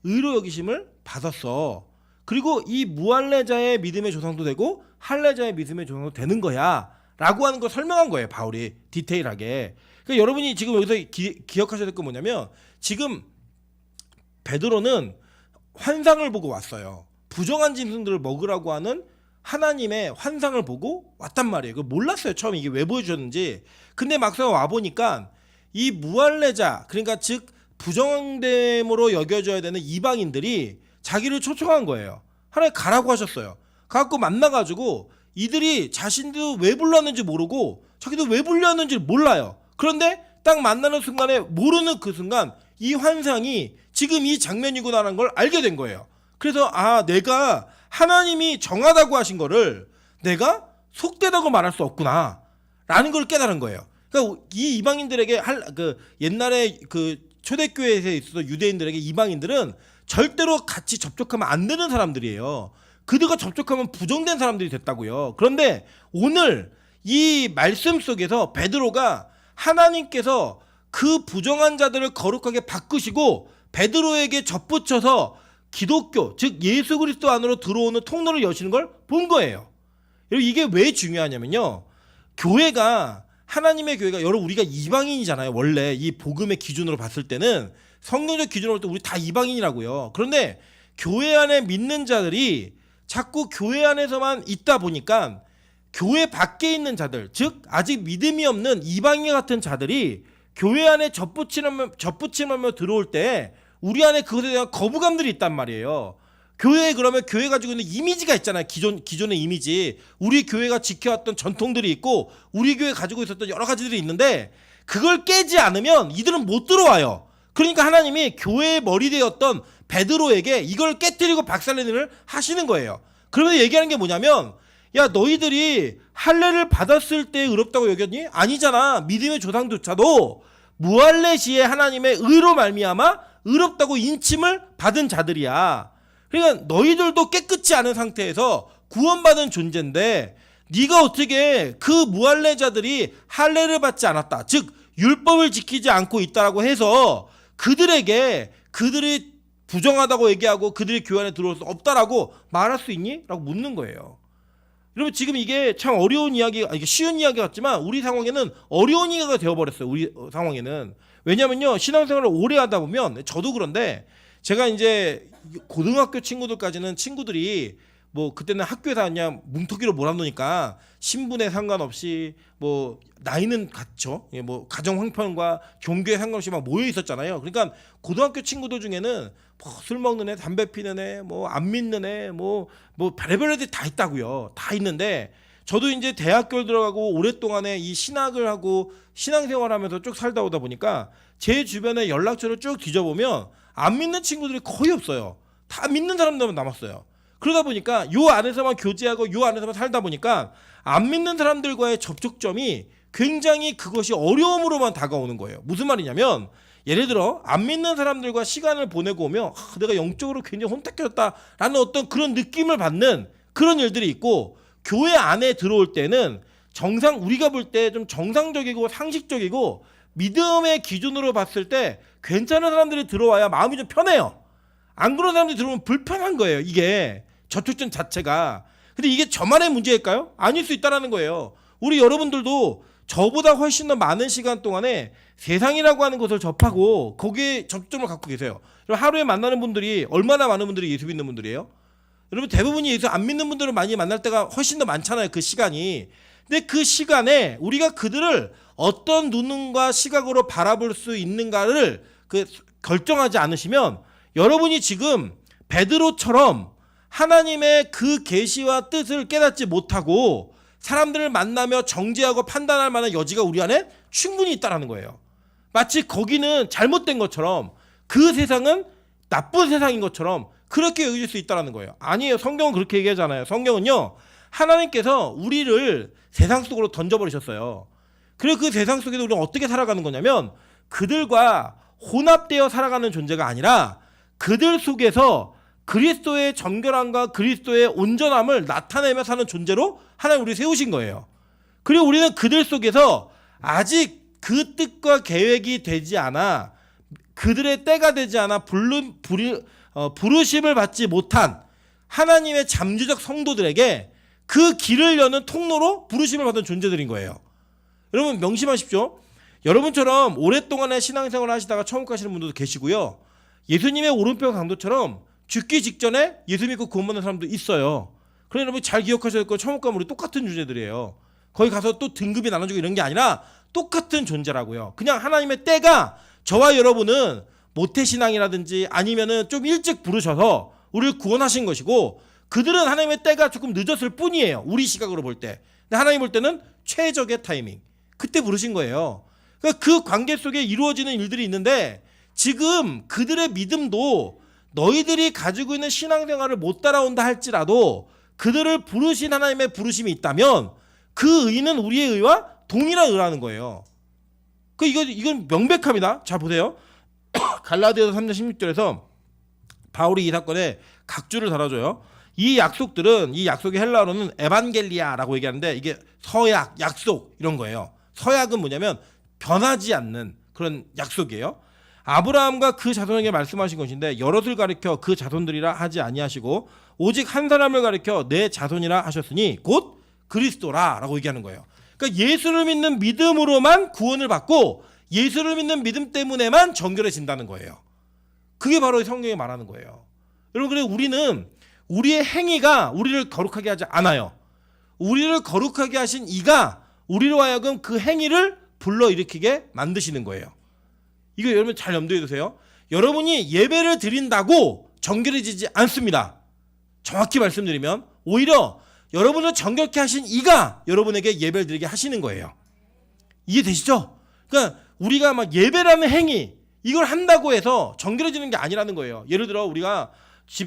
A: 의로 여기심을 받았어. 그리고 이 무할례자의 믿음의 조상도 되고 할례자의 믿음의 조상도 되는 거야 라고 하는 걸 설명한 거예요. 바울이 디테일하게. 그러니까 여러분이 지금 여기서 기억하셔야 될 건 뭐냐면 지금 베드로는 환상을 보고 왔어요. 부정한 짐승들을 먹으라고 하는 하나님의 환상을 보고 왔단 말이에요. 그걸 몰랐어요. 처음에 이게 왜 보여주셨는지. 근데 막상 와보니까 이 무할례자, 그러니까 즉 부정됨으로 여겨져야 되는 이방인들이 자기를 초청한 거예요. 하나님 가라고 하셨어요. 가갖고 만나가지고 이들이 자신도 왜 불렀는지 모르고 자기도 왜 불렸는지 몰라요. 그런데 딱 만나는 순간에 모르는 그 순간 이 환상이 지금 이 장면이구나라는 걸 알게 된 거예요. 그래서 내가 하나님이 정하다고 하신 거를 내가 속되다고 말할 수 없구나 라는 걸 깨달은 거예요. 그러니까 이 이방인들에게 옛날에 그 초대교회에서 있었던 유대인들에게 이방인들은 절대로 같이 접촉하면 안 되는 사람들이에요. 그들과 접촉하면 부정된 사람들이 됐다고요. 그런데 오늘 이 말씀 속에서 베드로가 하나님께서 그 부정한 자들을 거룩하게 바꾸시고 베드로에게 접붙여서 기독교, 즉 예수 그리스도 안으로 들어오는 통로를 여시는 걸 본 거예요. 여러분 이게 왜 중요하냐면요. 교회가 하나님의 교회가 여러분 우리가 이방인이잖아요. 원래 이 복음의 기준으로 봤을 때는 성경적 기준으로 볼 때 우리 다 이방인이라고요. 그런데 교회 안에 믿는 자들이 자꾸 교회 안에서만 있다 보니까 교회 밖에 있는 자들, 즉 아직 믿음이 없는 이방인 같은 자들이 교회 안에 접붙임하며 들어올 때 우리 안에 그것에 대한 거부감들이 있단 말이에요. 교회에 그러면 교회 가지고 있는 이미지가 있잖아요. 기존의 이미지. 우리 교회가 지켜왔던 전통들이 있고 우리 교회 가지고 있었던 여러 가지들이 있는데 그걸 깨지 않으면 이들은 못 들어와요. 그러니까 하나님이 교회의 머리되었던 베드로에게 이걸 깨뜨리고 박살내는 일을 하시는 거예요. 그러면서 얘기하는 게 뭐냐면 야 너희들이 할례를 받았을 때 의롭다고 여겼니? 아니잖아. 믿음의 조상조차도 무할례시에 하나님의 의로 말미암아 의롭다고 인침을 받은 자들이야. 그러니까 너희들도 깨끗지 않은 상태에서 구원받은 존재인데 네가 어떻게 그 무할례자들이 할례를 받지 않았다. 즉 율법을 지키지 않고 있다라고 해서 그들이 부정하다고 얘기하고 그들이 교회 안에 들어올 수 없다라고 말할 수 있니? 라고 묻는 거예요. 여러분 지금 이게 참 어려운 이야기, 이게 쉬운 이야기 같지만 우리 상황에는 어려운 이야기가 되어버렸어요. 우리 상황에는. 왜냐면요 신앙생활을 오래 하다 보면 저도 그런데 제가 이제 고등학교 친구들까지는 친구들이 뭐 그때는 학교에서 그냥 뭉터기로 몰아놓으니까 신분에 상관없이 뭐 나이는 같죠. 뭐 가정 형편과 종교에 상관없이 막 모여 있었잖아요. 그러니까 고등학교 친구들 중에는 뭐 술 먹는 애, 담배 피는 애, 뭐 안 믿는 애, 뭐 별의별 애들이 다 있다고요. 다 있는데 저도 이제 대학교를 들어가고 오랫동안에 이 신학을 하고 신앙생활하면서 쭉 살다 오다 보니까 제 주변에 연락처를 쭉 뒤져보면 안 믿는 친구들이 거의 없어요. 다 믿는 사람들만 남았어요. 그러다 보니까 요 안에서만 교제하고 요 안에서만 살다 보니까 안 믿는 사람들과의 접촉점이 굉장히 그것이 어려움으로만 다가오는 거예요. 무슨 말이냐면 예를 들어 안 믿는 사람들과 시간을 보내고 오면 내가 영적으로 굉장히 혼탁해졌다라는 어떤 그런 느낌을 받는 그런 일들이 있고 교회 안에 들어올 때는 우리가 볼 때 좀 정상적이고 상식적이고 믿음의 기준으로 봤을 때 괜찮은 사람들이 들어와야 마음이 좀 편해요. 안 그런 사람들이 들어오면 불편한 거예요. 이게 접촉점 자체가. 근데 이게 저만의 문제일까요? 아닐 수 있다는 거예요. 우리 여러분들도 저보다 훨씬 더 많은 시간 동안에 세상이라고 하는 것을 접하고 거기에 접점을 갖고 계세요. 하루에 만나는 분들이 얼마나 많은 분들이 예수 믿는 분들이에요? 여러분 대부분이 예수 안 믿는 분들을 많이 만날 때가 훨씬 더 많잖아요. 그 시간이. 근데 그 시간에 우리가 그들을 어떤 눈과 시각으로 바라볼 수 있는가를 결정하지 않으시면 여러분이 지금 베드로처럼 하나님의 그 계시와 뜻을 깨닫지 못하고 사람들을 만나며 정죄하고 판단할 만한 여지가 우리 안에 충분히 있다는 거예요. 마치 거기는 잘못된 것처럼 그 세상은 나쁜 세상인 것처럼 그렇게 여길 수 있다는 거예요. 아니에요. 성경은 그렇게 얘기하잖아요. 성경은요 하나님께서 우리를 세상 속으로 던져버리셨어요. 그리고 그 세상 속에서 우리는 어떻게 살아가는 거냐면 그들과 혼합되어 살아가는 존재가 아니라 그들 속에서 그리스도의 정결함과 그리스도의 온전함을 나타내며 사는 존재로 하나님 우리 세우신 거예요. 그리고 우리는 그들 속에서 아직 그 뜻과 계획이 되지 않아 그들의 때가 되지 않아 부르심을 받지 못한 하나님의 잠재적 성도들에게 그 길을 여는 통로로 부르심을 받은 존재들인 거예요. 여러분 명심하십시오. 여러분처럼 오랫동안의 신앙생활을 하시다가 천국 가시는 분들도 계시고요. 예수님의 오른편 강도처럼 죽기 직전에 예수 믿고 구원받는 사람도 있어요. 그러니 여러분 잘 기억하셔야 될 거 천국 가면 우리 똑같은 존재들이에요. 거기 가서 또 등급이 나눠주고 이런 게 아니라 똑같은 존재라고요. 그냥 하나님의 때가 저와 여러분은 모태신앙이라든지 아니면은 좀 일찍 부르셔서 우리를 구원하신 것이고 그들은 하나님의 때가 조금 늦었을 뿐이에요. 우리 시각으로 볼 때. 근데 하나님 볼 때는 최적의 타이밍. 그때 부르신 거예요. 그러니까 그 관계 속에 이루어지는 일들이 있는데 지금 그들의 믿음도 너희들이 가지고 있는 신앙생활을 못 따라온다 할지라도 그들을 부르신 하나님의 부르심이 있다면 그 의는 우리의 의와 동일한 의라는 거예요. 이건 명백합니다. 자 보세요. 갈라디아서 3장 16절에서 바울이 이 사건에 각주를 달아줘요. 이 약속들은 이 약속의 헬라어로는 에반겔리아라고 얘기하는데 이게 서약, 약속 이런 거예요. 서약은 뭐냐면 변하지 않는 그런 약속이에요. 아브라함과 그 자손에게 말씀하신 것인데 여럿을 가리켜 그 자손들이라 하지 아니하시고 오직 한 사람을 가리켜 내 자손이라 하셨으니 곧 그리스도라라고 얘기하는 거예요. 그러니까 예수를 믿는 믿음으로만 구원을 받고 예수를 믿는 믿음 때문에만 정결해진다는 거예요. 그게 바로 성경이 말하는 거예요. 여러분 그래 우리는 우리의 행위가 우리를 거룩하게 하지 않아요. 우리를 거룩하게 하신 이가 우리로 하여금 그 행위를 불러일으키게 만드시는 거예요. 이거 여러분 잘 염두에 두세요. 여러분이 예배를 드린다고 정결해지지 않습니다. 정확히 말씀드리면 오히려 여러분을 정결케 하신 이가 여러분에게 예배를 드리게 하시는 거예요. 이해되시죠? 그러니까 우리가 막 예배라는 행위 이걸 한다고 해서 정결해지는 게 아니라는 거예요. 예를 들어 우리가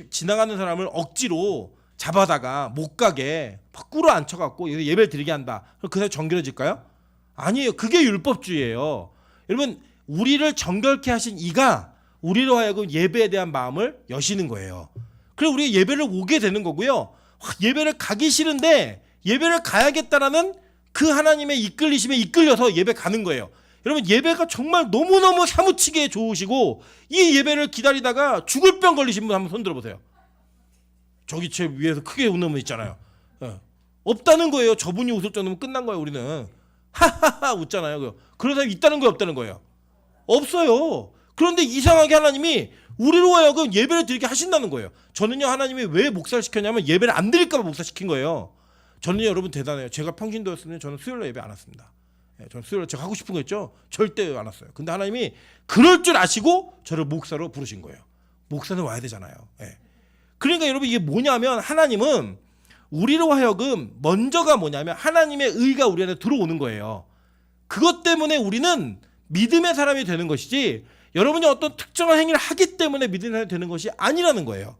A: 지나가는 사람을 억지로 잡아다가 못 가게 막 꿇어 앉혀갖고 예배를 드리게 한다. 그럼 그 사람 정결해질까요? 아니에요. 그게 율법주의예요. 여러분 우리를 정결케 하신 이가 우리로 하여금 예배에 대한 마음을 여시는 거예요. 그래서 우리가 예배를 오게 되는 거고요. 예배를 가기 싫은데 예배를 가야겠다라는 그 하나님의 이끌리심에 이끌려서 예배 가는 거예요. 여러분 예배가 정말 너무너무 사무치게 좋으시고 이 예배를 기다리다가 죽을 병 걸리신 분 한번 손 들어보세요. 저기 제 위에서 크게 웃는 분 있잖아요. 없다는 거예요. 저분이 웃을 정도면 끝난 거예요. 우리는 하하하 웃잖아요. 그런 사람이 있다는 거예요, 없다는 거예요? 없어요. 그런데 이상하게 하나님이 우리로 하여금 예배를 드리게 하신다는 거예요. 저는요 하나님이 왜 목사를 시켰냐면 예배를 안 드릴까 봐 목사 시킨 거예요. 저는요 여러분 대단해요. 제가 평신도였으면 저는 수요일날 예배 안 왔습니다. 저는 수요일날 제가 하고 싶은 거 있죠? 절대 안 왔어요. 근데 하나님이 그럴 줄 아시고 저를 목사로 부르신 거예요. 목사는 와야 되잖아요. 그러니까 여러분 이게 뭐냐면 하나님은 우리로 하여금 먼저가 뭐냐면 하나님의 의가 우리 안에 들어오는 거예요. 그것 때문에 우리는 믿음의 사람이 되는 것이지 여러분이 어떤 특정한 행위를 하기 때문에 믿음의 사람이 되는 것이 아니라는 거예요.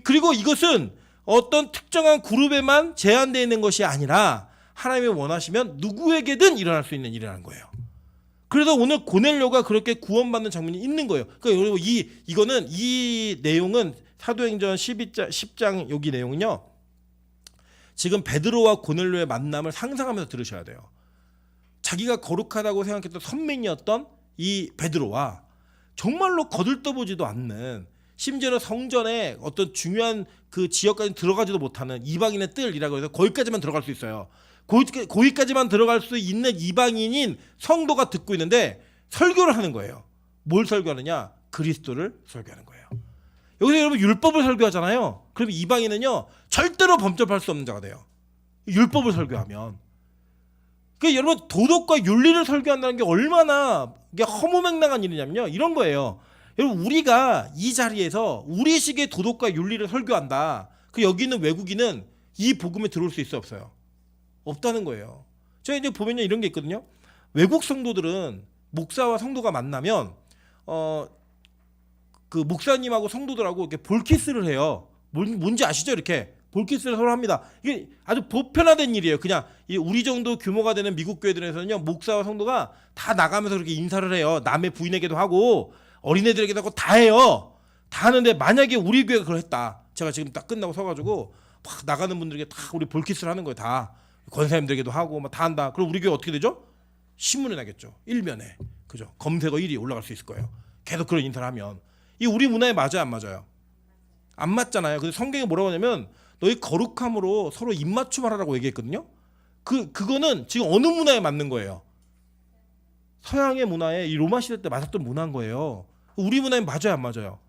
A: 그리고 이것은 어떤 특정한 그룹에만 제한되어 있는 것이 아니라 하나님이 원하시면 누구에게든 일어날 수 있는 일이라는 거예요. 그래서 오늘 고넬료가 그렇게 구원받는 장면이 있는 거예요. 그러니까 여러분 이 내용은 사도행전 10장 여기 내용은요. 지금 베드로와 고넬료의 만남을 상상하면서 들으셔야 돼요. 자기가 거룩하다고 생각했던 선민이었던 이 베드로와 정말로 거들떠보지도 않는 심지어는 성전에 어떤 중요한 그 지역까지 들어가지도 못하는 이방인의 뜰이라고 해서 거기까지만 들어갈 수 있어요. 거기까지만 들어갈 수 있는 이방인인 성도가 듣고 있는데 설교를 하는 거예요. 뭘 설교하느냐? 그리스도를 설교하는 거예요. 여기서 여러분 율법을 설교하잖아요. 그럼 이방인은요 절대로 범접할 수 없는 자가 돼요. 율법을 설교하면. 그러니까 여러분 도덕과 윤리를 설교한다는 게 얼마나 이게 허무맹랑한 일이냐면요. 이런 거예요. 여러분 우리가 이 자리에서 우리식의 도덕과 윤리를 설교한다. 그 여기 있는 외국인은 이 복음에 들어올 수 있어 없어요? 없다는 거예요. 제가 이제 보면요 이런 게 있거든요. 외국 성도들은 목사와 성도가 만나면 그 목사님하고 성도들하고 이렇게 볼키스를 해요. 뭔지 아시죠? 이렇게 볼키스를 서로 합니다. 이게 아주 보편화된 일이에요. 그냥 우리 정도 규모가 되는 미국 교회들에서는요 목사와 성도가 다 나가면서 그렇게 인사를 해요. 남의 부인에게도 하고 어린애들에게도 하고 다 해요. 다 하는데 만약에 우리 교회가 그걸 했다. 제가 지금 딱 끝나고 서가지고 막 나가는 분들에게 다 우리 볼키스를 하는 거예요. 다 권사님들에게도 하고 막 다 한다. 그럼 우리 교회 어떻게 되죠? 신문에 나겠죠. 일면에 그죠? 검색어 1위 올라갈 수 있을 거예요. 계속 그런 인사를 하면 이 우리 문화에 맞아요, 안 맞아요? 안 맞잖아요. 근데 성경이 뭐라고 하냐면 너희 거룩함으로 서로 입맞춤하라고 얘기했거든요. 그거는 지금 어느 문화에 맞는 거예요? 서양의 문화에 이 로마 시대 때 맞았던 문화인 거예요. 우리 문화에 맞아요, 안 맞아요?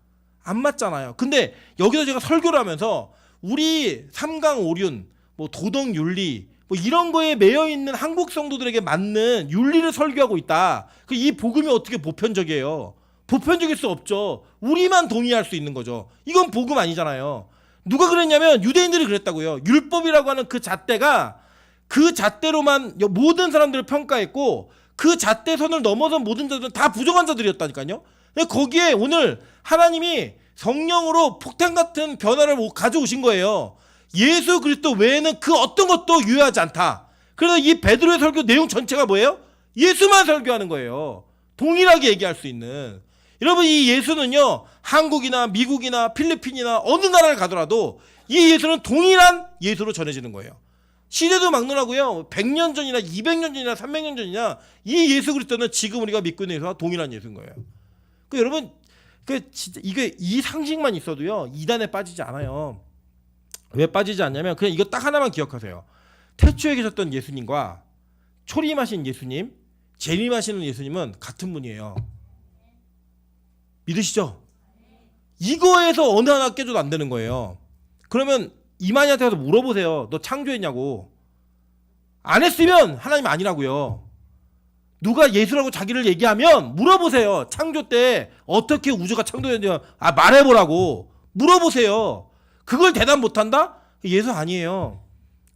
A: 안 맞잖아요. 근데 여기서 제가 설교를 하면서 우리 삼강오륜, 뭐 도덕윤리, 뭐 이런 거에 매여 있는 한국 성도들에게 맞는 윤리를 설교하고 있다. 이 복음이 어떻게 보편적이에요? 보편적일 수 없죠. 우리만 동의할 수 있는 거죠. 이건 복음 아니잖아요. 누가 그랬냐면 유대인들이 그랬다고요. 율법이라고 하는 그 잣대가 그 잣대로만 모든 사람들을 평가했고 그 잣대선을 넘어선 모든 자들은 다 부정한 자들이었다니까요. 거기에 오늘 하나님이 성령으로 폭탄 같은 변화를 가져오신 거예요. 예수 그리스도 외에는 그 어떤 것도 유효하지 않다. 그래서 이 베드로의 설교 내용 전체가 뭐예요? 예수만 설교하는 거예요. 동일하게 얘기할 수 있는. 여러분 이 예수는요 한국이나 미국이나 필리핀이나 어느 나라를 가더라도 이 예수는 동일한 예수로 전해지는 거예요. 시대도 막론하고요 100년 전이나 200년 전이나 300년 전이나 이 예수 그리스도는 지금 우리가 믿고 있는 예수와 동일한 예수인 거예요. 그 여러분 진짜 이게 이 상식만 있어도요 이단에 빠지지 않아요. 왜 빠지지 않냐면 그냥 이거 딱 하나만 기억하세요. 태초에 계셨던 예수님과 초림하신 예수님, 재림하시는 예수님은 같은 분이에요. 믿으시죠? 이거에서 어느 하나 깨져도 안 되는 거예요. 그러면 이만희한테 가서 물어보세요. 너 창조했냐고. 안 했으면 하나님 아니라고요. 누가 예수라고 자기를 얘기하면 물어보세요. 창조 때 어떻게 우주가 창조됐냐 말해보라고 물어보세요. 그걸 대답 못한다? 예수 아니에요.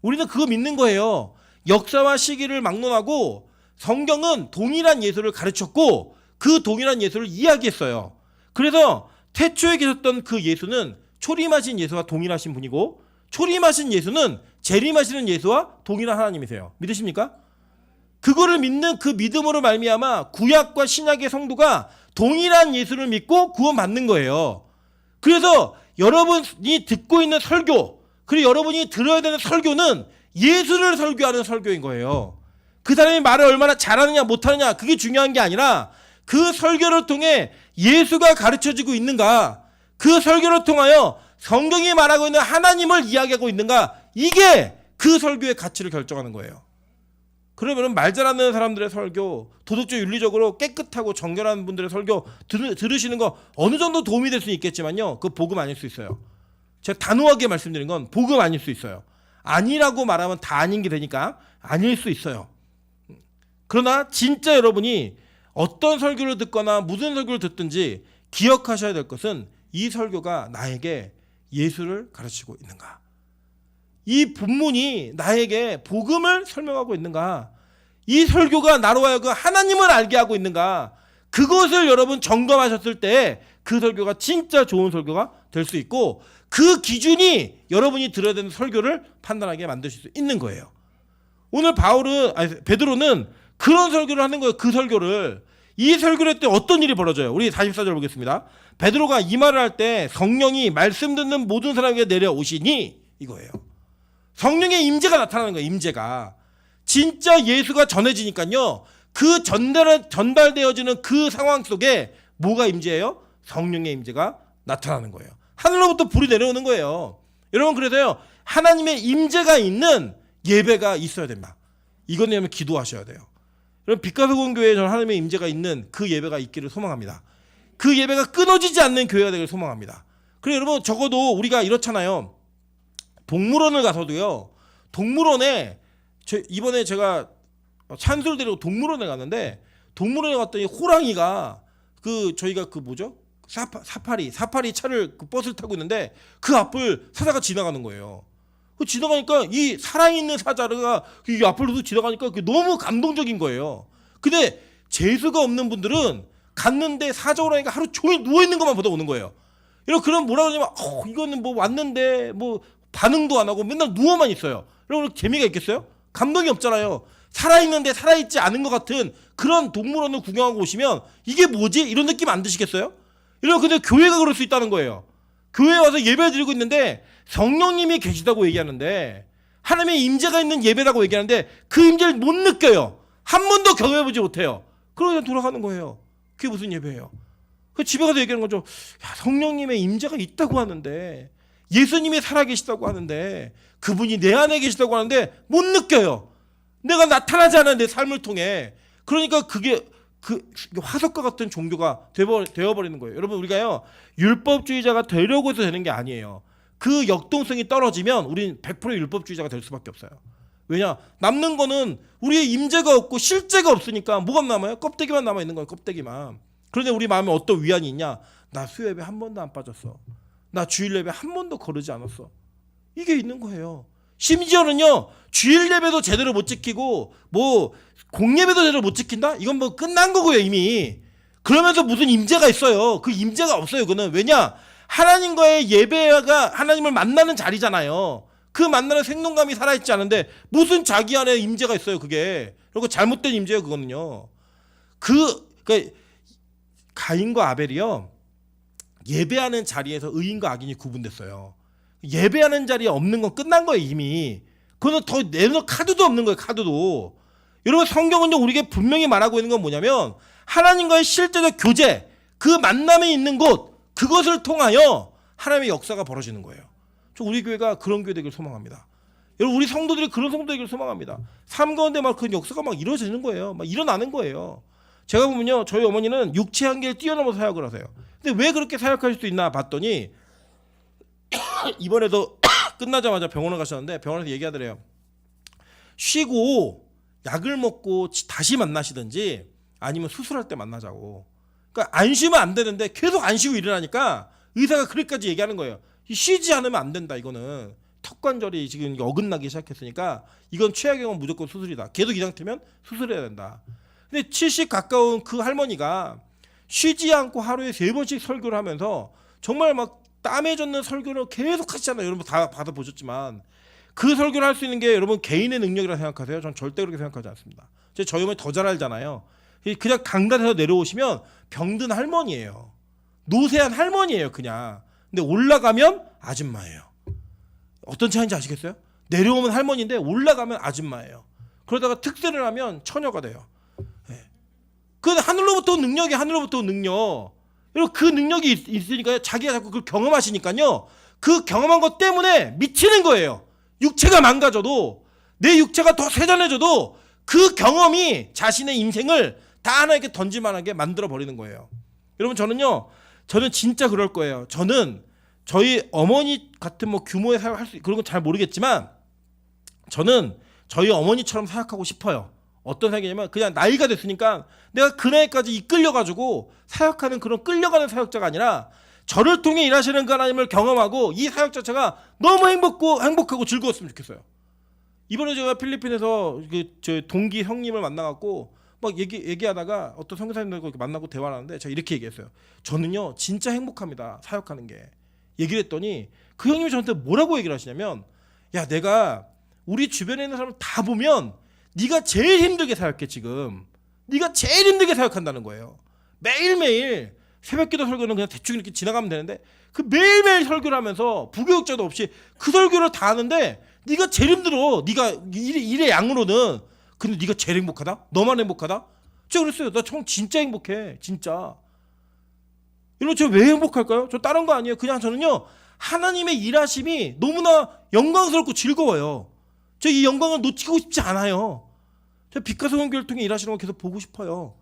A: 우리는 그거 믿는 거예요. 역사와 시기를 막론하고 성경은 동일한 예수를 가르쳤고 그 동일한 예수를 이야기했어요. 그래서 태초에 계셨던 그 예수는 초림하신 예수와 동일하신 분이고 초림하신 예수는 재림하시는 예수와 동일한 하나님이세요. 믿으십니까? 그거를 믿는 그 믿음으로 말미암아 구약과 신약의 성도가 동일한 예수를 믿고 구원받는 거예요. 그래서 여러분이 듣고 있는 설교, 그리고 여러분이 들어야 되는 설교는 예수를 설교하는 설교인 거예요. 그 사람이 말을 얼마나 잘하느냐 못하느냐 그게 중요한 게 아니라 그 설교를 통해 예수가 가르쳐지고 있는가, 그 설교를 통하여 성경이 말하고 있는 하나님을 이야기하고 있는가, 이게 그 설교의 가치를 결정하는 거예요. 그러면 말 잘하는 사람들의 설교, 도덕적 윤리적으로 깨끗하고 정결한 분들의 설교 들으시는 거 어느 정도 도움이 될 수 있겠지만요, 그 복음 아닐 수 있어요. 제가 단호하게 말씀드린 건 복음 아닐 수 있어요. 아니라고 말하면 다 아닌 게 되니까 아닐 수 있어요. 그러나 진짜 여러분이 어떤 설교를 듣거나 무슨 설교를 듣든지 기억하셔야 될 것은 이 설교가 나에게 예수를 가르치고 있는가, 이 본문이 나에게 복음을 설명하고 있는가, 이 설교가 나로 하여금 하나님을 알게 하고 있는가, 그것을 여러분 점검하셨을 때 그 설교가 진짜 좋은 설교가 될 수 있고 그 기준이 여러분이 들어야 되는 설교를 판단하게 만드실 수 있는 거예요. 오늘 베드로는 그런 설교를 하는 거예요. 그 설교를. 이 설교를 할 때 어떤 일이 벌어져요? 우리 44절 보겠습니다. 베드로가 이 말을 할 때 성령이 말씀 듣는 모든 사람에게 내려오시니, 이거예요. 성령의 임재가 나타나는 거예요. 임재가. 진짜 예수가 전해지니까요, 그 전달되어지는 그 상황 속에 뭐가 임재예요? 성령의 임재가 나타나는 거예요. 하늘로부터 불이 내려오는 거예요. 여러분, 그래서요, 하나님의 임재가 있는 예배가 있어야 됩니다. 이것 때문에 기도하셔야 돼요. 여러분, 빛가서공 교회에 저는 하나님의 임재가 있는 그 예배가 있기를 소망합니다. 그 예배가 끊어지지 않는 교회가 되기를 소망합니다. 그리고 여러분, 적어도 우리가 이렇잖아요. 동물원을 가서도요, 동물원에 이번에 제가 찬솔 데리고 동물원에 갔는데, 동물원에 갔더니 호랑이가 저희가 뭐죠? 사파리 차를 버스를 타고 있는데 그 앞을 사자가 지나가는 거예요. 지나가니까 이 살아있는 사자가 이 앞으로도 지나가니까 너무 감동적인 거예요. 근데 재수가 없는 분들은 갔는데 사자 호랑이가 하루 종일 누워있는 것만 보다 오는 거예요. 여러분, 그럼 뭐라 그러냐면 이거는 뭐 왔는데 뭐 반응도 안 하고 맨날 누워만 있어요. 여러분, 재미가 있겠어요? 감동이 없잖아요. 살아있는데 살아있지 않은 것 같은 그런 동물원을 구경하고 오시면 이게 뭐지? 이런 느낌 안 드시겠어요? 여러분, 근데 교회가 그럴 수 있다는 거예요. 교회에 와서 예배 드리고 있는데 성령님이 계시다고 얘기하는데, 하나님의 임재가 있는 예배라고 얘기하는데 그 임재를 못 느껴요. 한 번도 경험해보지 못해요. 그러고 돌아가는 거예요. 그게 무슨 예배예요? 집에 가서 얘기하는 거죠. 야, 성령님의 임재가 있다고 하는데, 예수님이 살아계시다고 하는데, 그분이 내 안에 계시다고 하는데 못 느껴요. 내가 나타나지 않은 내 삶을 통해. 그러니까 그게 화석과 같은 종교가 되어버리는 거예요. 여러분, 우리가요, 율법주의자가 되려고 해서 되는 게 아니에요. 그 역동성이 떨어지면 우린 100% 율법주의자가 될 수밖에 없어요. 왜냐? 남는 거는 우리의 임재가 없고 실제가 없으니까 뭐가 남아요? 껍데기만 남아있는 거예요. 껍데기만. 그런데 우리 마음에 어떤 위안이 있냐? 나 수요예배 한 번도 안 빠졌어. 나 주일 예배 한 번도 거르지 않았어. 이게 있는 거예요. 심지어는요, 주일 예배도 제대로 못 지키고 뭐 공예배도 제대로 못 지킨다? 이건 뭐 끝난 거고요, 이미. 그러면서 무슨 임재가 있어요? 그 임재가 없어요. 그거는. 왜냐? 하나님과의 예배가 하나님을 만나는 자리잖아요. 그 만나는 생동감이 살아있지 않은데 무슨 자기 안에 임재가 있어요, 그게. 그리고 잘못된 임재예요, 그거는요. 그러니까 가인과 아벨이요, 예배하는 자리에서 의인과 악인이 구분됐어요. 예배하는 자리에 없는 건 끝난 거예요, 이미. 그거는 더 내놓을 카드도 없는 거예요, 카드도. 여러분, 성경은요, 우리에게 분명히 말하고 있는 건 뭐냐면, 하나님과의 실제적 교제, 그 만남에 있는 곳, 그것을 통하여 하나님의 역사가 벌어지는 거예요. 우리 교회가 그런 교회 되길 소망합니다. 여러분, 우리 성도들이 그런 성도 되길 소망합니다. 삶 가운데 막 그 역사가 막 이루어지는 거예요. 막 일어나는 거예요. 제가 보면요, 저희 어머니는 육체 한계를 뛰어넘어 사역을 하세요. 근데 왜 그렇게 사역할 수 있나 봤더니 이번에도 끝나자마자 병원을 가셨는데 병원에서 얘기하더래요. 쉬고 약을 먹고 다시 만나시든지 아니면 수술할 때 만나자고. 그러니까 안 쉬면 안 되는데 계속 안 쉬고 일어나니까 의사가 그렇게까지 얘기하는 거예요. 쉬지 않으면 안 된다. 이거는 턱관절이 지금 어긋나기 시작했으니까 이건 최악의 경우 무조건 수술이다. 계속 이 상태면 수술해야 된다. 근데 70 가까운 그 할머니가 쉬지 않고 하루에 3번씩 설교를 하면서 정말 막 땀에 젖는 설교를 계속 하시잖아요. 여러분 다 받아보셨지만 그 설교를 할 수 있는 게 여러분 개인의 능력이라 생각하세요? 전 절대 그렇게 생각하지 않습니다. 저희 어머니 더 잘 알잖아요. 그냥 강단에서 내려오시면 병든 할머니예요. 노쇠한 할머니예요. 그냥. 근데 올라가면 아줌마예요. 어떤 차이인지 아시겠어요? 내려오면 할머니인데 올라가면 아줌마예요. 그러다가 특세를 하면 처녀가 돼요. 네. 그 하늘로부터 온 능력이 하늘로부터 온 능력. 그리고 그 능력이 있으니까요. 자기가 자꾸 그걸 경험하시니까요. 그 경험한 것 때문에 미치는 거예요. 육체가 망가져도 내 육체가 더 세련해져도 그 경험이 자신의 인생을 다 하나에게 던질만하게 만들어 버리는 거예요. 여러분 저는 진짜 그럴 거예요. 저는 저희 어머니 같은 뭐 규모의 사역을 할 수 그런 건 잘 모르겠지만 저는 저희 어머니처럼 사역하고 싶어요. 어떤 사역이냐면 그냥 나이가 됐으니까 내가 그 나이까지 이끌려가지고 사역하는 그런 끌려가는 사역자가 아니라 저를 통해 일하시는 그 하나님을 경험하고 이 사역 자체가 너무 행복하고 즐거웠으면 좋겠어요. 이번에 제가 필리핀에서 저 동기 형님을 만나갖고 막 얘기하다가 어떤 선교사님들과 만나고 대화를 하는데 제가 이렇게 얘기했어요. 저는요 진짜 행복합니다. 사역하는 게. 얘기를 했더니 그 형님이 저한테 뭐라고 얘기를 하시냐면 야 내가 우리 주변에 있는 사람을 다 보면 네가 제일 힘들게 사역해 지금. 네가 제일 힘들게 사역한다는 거예요. 매일매일 새벽기도 설교는 그냥 대충 이렇게 지나가면 되는데 그 매일매일 설교를 하면서 부교육자도 없이 그 설교를 다 하는데 네가 제일 힘들어. 네가 일의 양으로는. 근데 네가 제일 행복하다? 너만 행복하다? 제가 그랬어요. 나 진짜 행복해. 진짜. 여러분 저 왜 행복할까요? 저 다른 거 아니에요. 그냥 저는요. 하나님의 일하심이 너무나 영광스럽고 즐거워요. 저 이 영광을 놓치고 싶지 않아요. 저 빛과 소금교를 통해 일하시는 거 계속 보고 싶어요.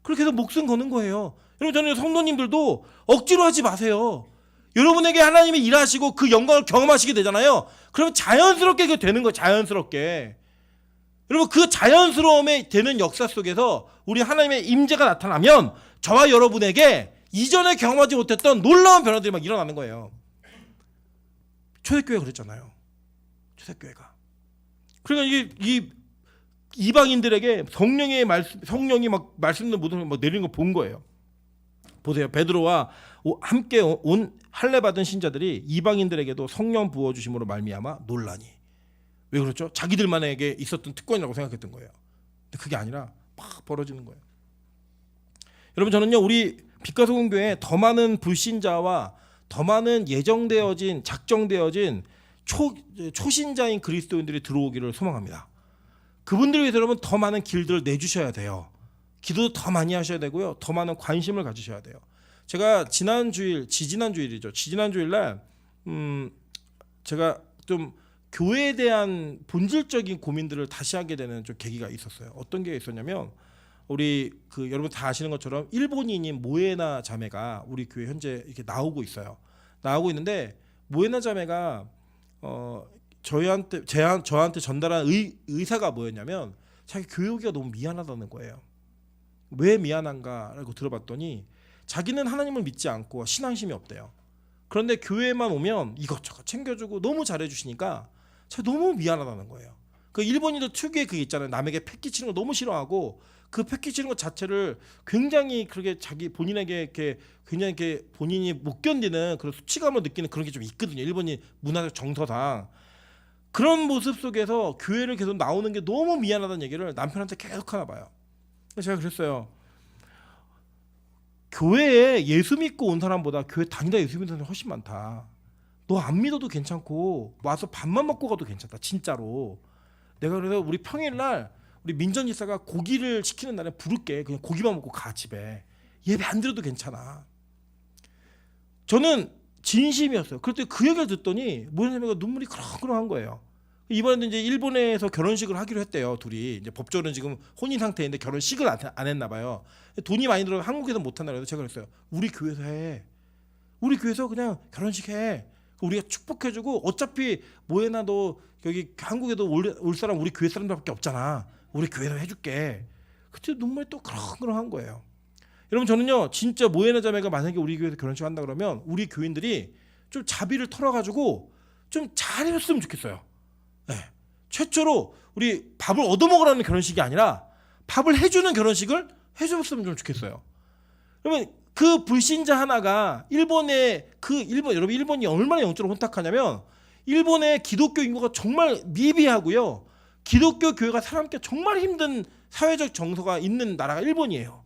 A: 그렇게 해서 목숨 거는 거예요. 여러분 저는 성도님들도 억지로 하지 마세요. 여러분에게 하나님이 일하시고 그 영광을 경험하시게 되잖아요. 그러면 자연스럽게 그게 되는 거예요. 자연스럽게. 여러분 그 자연스러움에 되는 역사 속에서 우리 하나님의 임재가 나타나면 저와 여러분에게 이전에 경험하지 못했던 놀라운 변화들이 막 일어나는 거예요. 초대교회가 그랬잖아요. 초대교회가. 그러니까 이 이방인들에게 성령이 막 말씀들 모든 막 내리는 거 본 거예요. 보세요. 베드로와 함께 온 할례 받은 신자들이 이방인들에게도 성령 부어 주심으로 말미암아 놀라니. 왜 그렇죠? 자기들만에게 있었던 특권이라고 생각했던 거예요. 근데 그게 아니라 막 벌어지는 거예요. 여러분 저는요 우리 빛과 소금 교회에 더 많은 불신자와 더 많은 작정되어진 초신자인 그리스도인들이 들어오기를 소망합니다. 그분들을 위해서 여러분 더 많은 길들을 내주셔야 돼요. 기도도 더 많이 하셔야 되고요. 더 많은 관심을 가지셔야 돼요. 제가 지지난 주일날 제가 좀 교회에 대한 본질적인 고민들을 다시 하게 되는 좀 계기가 있었어요. 어떤 게 있었냐면 우리 여러분 다 아시는 것처럼 일본인인 모에나 자매가 우리 교회 현재 이렇게 나오고 있어요. 나오고 있는데 모에나 자매가 저한테 전달한 의사가 뭐였냐면 자기 교회 오기가 너무 미안하다는 거예요. 왜 미안한가라고 들어봤더니 자기는 하나님을 믿지 않고 신앙심이 없대요. 그런데 교회만 오면 이것저것 챙겨주고 너무 잘해주시니까 자기 너무 미안하다는 거예요. 그 일본인들 특유의 그게 있잖아요. 남에게 패 끼치는 거 너무 싫어하고 그 패 끼치는 것 자체를 굉장히 그렇게 자기 본인에게 이렇게 굉장히 이렇게 본인이 못 견디는 그런 수치감을 느끼는 그런 게 좀 있거든요. 일본인 문화적 정서상. 그런 모습 속에서 교회를 계속 나오는 게 너무 미안하다는 얘기를 남편한테 계속 하나 봐요. 그래서 제가 그랬어요. 교회에 예수 믿고 온 사람보다 교회 다니다 예수 믿는 사람이 훨씬 많다. 너 안 믿어도 괜찮고 와서 밥만 먹고 가도 괜찮다. 진짜로. 내가 그래서 우리 평일날 우리 민전 지사가 고기를 시키는 날에 부를게. 그냥 고기만 먹고 가 집에. 예배 안 드려도 괜찮아. 저는 진심이었어요. 그랬더니 그 얘기를 듣더니 모녀자매가 눈물이 그렁그렁한 거예요. 이번에는 이제 일본에서 결혼식을 하기로 했대요. 둘이 이제 법적으로는 지금 혼인 상태인데 결혼식을 안 했나 봐요. 돈이 많이 들어가 한국에서 못 한다 그래서 제가 그랬어요. 우리 교회에서 해. 우리 교회에서 그냥 결혼식 해. 우리가 축복해주고 어차피 뭐해나 너 여기 한국에도 올 사람 우리 교회 사람들밖에 없잖아. 우리 교회에서 해줄게. 그때 눈물이 또 그렁그렁한 거예요. 여러분 저는요 진짜 모예나 자매가 만약에 우리 교회에서 결혼식 한다 그러면 우리 교인들이 좀 자비를 털어가지고 좀 잘해줬으면 좋겠어요. 네. 최초로 우리 밥을 얻어먹으라는 결혼식이 아니라 밥을 해주는 결혼식을 해줬으면 좀 좋겠어요. 그러면 그 불신자 하나가 여러분 일본이 얼마나 영적으로 혼탁하냐면 일본의 기독교 인구가 정말 미비하고요. 기독교 교회가 살아남기 정말 힘든 사회적 정서가 있는 나라가 일본이에요.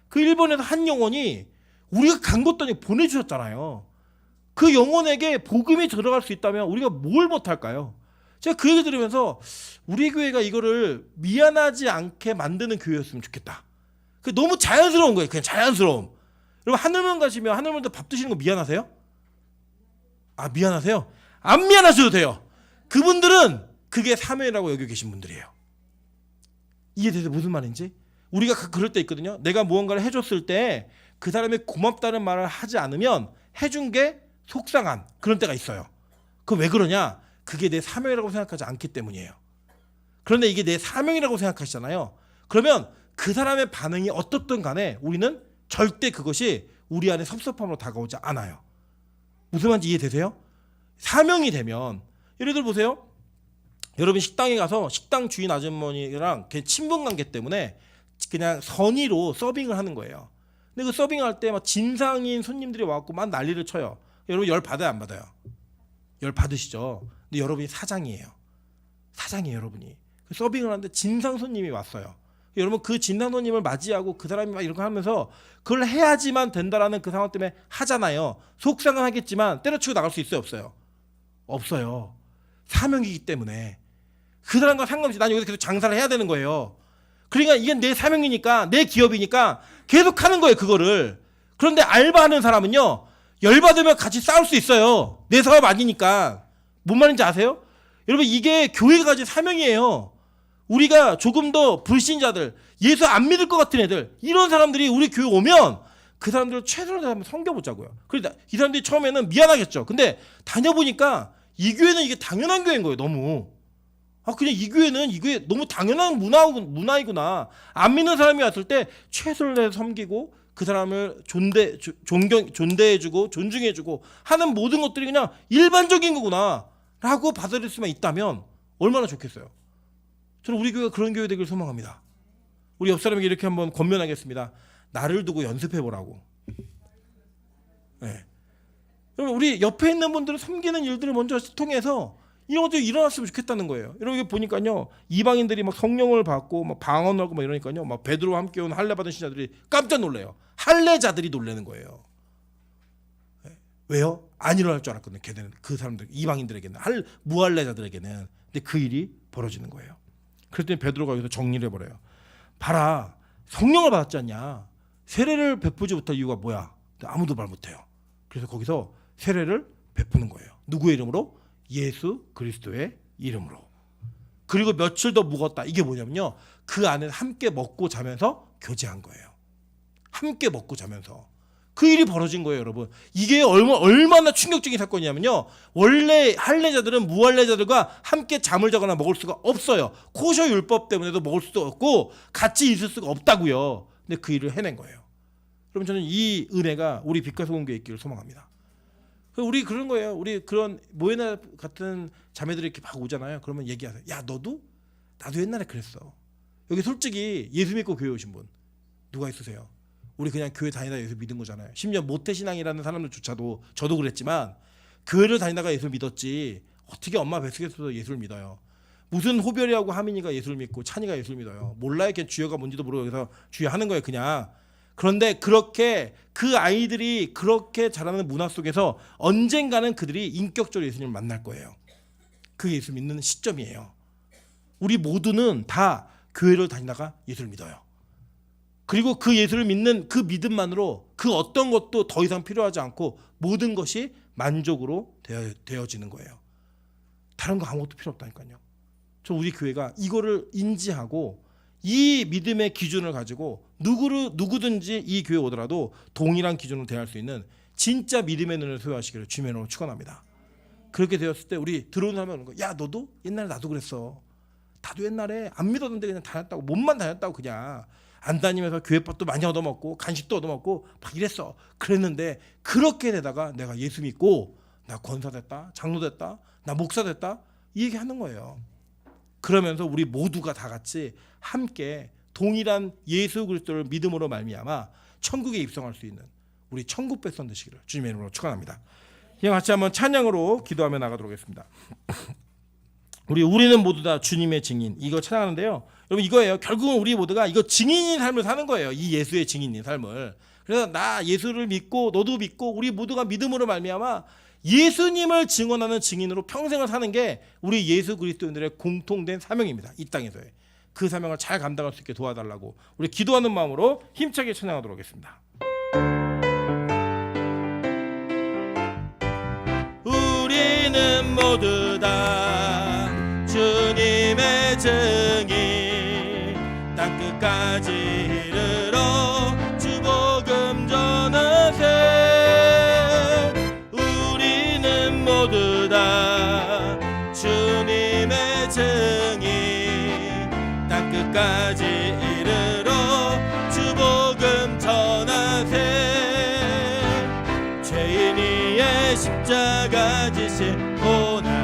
A: 그 일본에서 한 영혼이 우리가 간 것도 아니고 보내주셨잖아요. 그 영혼에게 복음이 들어갈 수 있다면 우리가 뭘 못할까요? 제가 그 얘기 들으면서 우리 교회가 이거를 미안하지 않게 만드는 교회였으면 좋겠다. 그 너무 자연스러운 거예요. 그냥 자연스러움. 여러분 하늘문 가시면 하늘문도 밥 드시는 거 미안하세요? 아 미안하세요? 안 미안하셔도 돼요. 그분들은 그게 사명이라고 여기고 계신 분들이에요. 이해돼서 무슨 말인지? 우리가 그럴 때 있거든요. 내가 무언가를 해줬을 때 그 사람이 고맙다는 말을 하지 않으면 해준 게 속상한 그런 때가 있어요. 그거 왜 그러냐? 그게 내 사명이라고 생각하지 않기 때문이에요. 그런데 이게 내 사명이라고 생각하시잖아요. 그러면 그 사람의 반응이 어떻든 간에 우리는 절대 그것이 우리 안에 섭섭함으로 다가오지 않아요. 무슨 말인지 이해되세요? 사명이 되면 예를 들어 보세요. 여러분 식당에 가서 식당 주인 아주머니랑 친분관계 때문에 그냥 선의로 서빙을 하는 거예요. 근데 그 서빙할 때 막 진상인 손님들이 와갖고 막 난리를 쳐요. 여러분 열 받아요 안 받아요? 열 받으시죠. 근데 여러분이 사장이에요. 여러분이 그 서빙을 하는데 진상 손님이 왔어요. 여러분 그 진상 손님을 맞이하고 그 사람이 막 이렇게 하면서 그걸 해야지만 된다라는 그 상황 때문에 하잖아요. 속상은 하겠지만 때려치고 나갈 수 있어요 없어요? 없어요. 사명이기 때문에 그 사람과 상관없이 난 여기서 계속 장사를 해야 되는 거예요. 그러니까 이게 내 사명이니까 내 기업이니까 계속 하는 거예요 그거를. 그런데 알바하는 사람은요 열받으면 같이 싸울 수 있어요. 내 사업 아니니까. 뭔 말인지 아세요? 여러분 이게 교회가 가진 사명이에요. 우리가 조금 더 불신자들 예수 안 믿을 것 같은 애들 이런 사람들이 우리 교회 오면 그 사람들을 최선을 다해서 섬겨보자고요. 그러니까 이 사람들이 처음에는 미안하겠죠. 근데 다녀보니까 이 교회는 이게 당연한 교회인 거예요. 너무. 그냥 이 교회는 이게 너무 당연한 문화이구나. 안 믿는 사람이 왔을 때 최선을 다해서 섬기고 그 사람을 존대해주고 존중해주고 하는 모든 것들이 그냥 일반적인 거구나 라고 받아들일 수만 있다면 얼마나 좋겠어요. 저는 우리 교회가 그런 교회 되길 소망합니다. 우리 옆 사람에게 이렇게 한번 권면하겠습니다. 나를 두고 연습해보라고. 네. 그러면 우리 옆에 있는 분들을 섬기는 일들을 먼저 통해서 이런 것들이 일어났으면 좋겠다는 거예요. 여러분 여기 보니까요 이방인들이 막 성령을 받고 막 방언을 하고 막 이러니까요 막 베드로와 함께 온 할례 받은 신자들이 깜짝 놀래요. 할례자들이 놀라는 거예요. 네. 왜요? 안 일어날 줄 알았거든요. 걔네는 그 사람들 이방인들에게는 무할례자들에게는. 근데 그 일이 벌어지는 거예요. 그랬더니 베드로가 여기서 정리를 해버려요. 봐라 성령을 받았지 않냐. 세례를 베푸지 못할 이유가 뭐야? 아무도 말 못해요. 그래서 거기서 세례를 베푸는 거예요. 누구의 이름으로? 예수 그리스도의 이름으로. 그리고 며칠 더 묵었다. 이게 뭐냐면요 그 안에 함께 먹고 자면서 교제한 거예요. 함께 먹고 자면서 그 일이 벌어진 거예요. 여러분 이게 얼마나 충격적인 사건이냐면요 원래 할례자들은 무할례자들과 함께 잠을 자거나 먹을 수가 없어요. 코셔 율법 때문에도 먹을 수도 없고 같이 있을 수가 없다고요. 근데 그 일을 해낸 거예요. 그럼 저는 이 은혜가 우리 빛과 소금교회에 있기를 소망합니다. 우리 그런 거예요. 우리 그런 모예나 같은 자매들이 이렇게 막 오잖아요. 그러면 얘기하세요. 야 너도? 나도 옛날에 그랬어. 여기 솔직히 예수 믿고 교회 오신 분 누가 있으세요? 우리 그냥 교회 다니다 예수 믿은 거잖아요. 심지어 모태신앙이라는 사람들조차도 저도 그랬지만 교회를 다니다가 예수를 믿었지 어떻게 엄마 뱃속에서도 예수를 믿어요. 무슨 호별이하고 하민이가 예수를 믿고 찬이가 예수를 믿어요. 몰라요. 그냥 주여가 뭔지도 모르고 여기서 주여 하는 거예요 그냥. 그런데 그렇게 그 아이들이 그렇게 자라는 문화 속에서 언젠가는 그들이 인격적으로 예수님을 만날 거예요. 그게 예수 믿는 시점이에요. 우리 모두는 다 교회를 다니다가 예수를 믿어요. 그리고 그 예수를 믿는 그 믿음만으로 그 어떤 것도 더 이상 필요하지 않고 모든 것이 만족으로 되어지는 거예요. 다른 거 아무것도 필요 없다니까요. 저 우리 교회가 이거를 인지하고 이 믿음의 기준을 가지고 누구든지 이 교회 오더라도 동일한 기준으로 대할 수 있는 진짜 믿음의 눈을 소유하시기를 주의 이름으로 축원합니다. 그렇게 되었을 때 우리 들어오는 사람이 오는 거야. 야 너도? 옛날에 나도 그랬어. 나도 옛날에 안 믿었는데 그냥 다녔다고, 몸만 다녔다고, 그냥 안 다니면서 교회밥도 많이 얻어먹고 간식도 얻어먹고 막 이랬어. 그랬는데 그렇게 되다가 내가 예수 믿고 나 권사 됐다, 장로 됐다, 나 목사 됐다, 이 얘기 하는 거예요. 그러면서 우리 모두가 다 같이 함께 동일한 예수 그리스도를 믿음으로 말미암아 천국에 입성할 수 있는 우리 천국 백성 되시기를 주님의 이름으로 축원합니다. 그냥 같이 한번 찬양으로 기도하며 나가도록 하겠습니다. 우리는 모두 다 주님의 증인, 이거 찬양하는데요. 여러분 이거예요. 결국은 우리 모두가 이거 증인인 삶을 사는 거예요. 이 예수의 증인인 삶을. 그래서 나 예수를 믿고 너도 믿고 우리 모두가 믿음으로 말미암아 예수님을 증언하는 증인으로 평생을 사는 게 우리 예수 그리스도인들의 공통된 사명입니다. 이 땅에서의 그 사명을 잘 감당할 수 있게 도와달라고 우리 기도하는 마음으로 힘차게 찬양하도록 하겠습니다. 우리는 모두 다 주님의 증인, 땅 끝까지 이르러 주 복음 전하세. 우리는 모두 다 주님의 증인, 땅 끝까지 이르러 주 복음 전하세. 죄인이의 십자가 지신 고난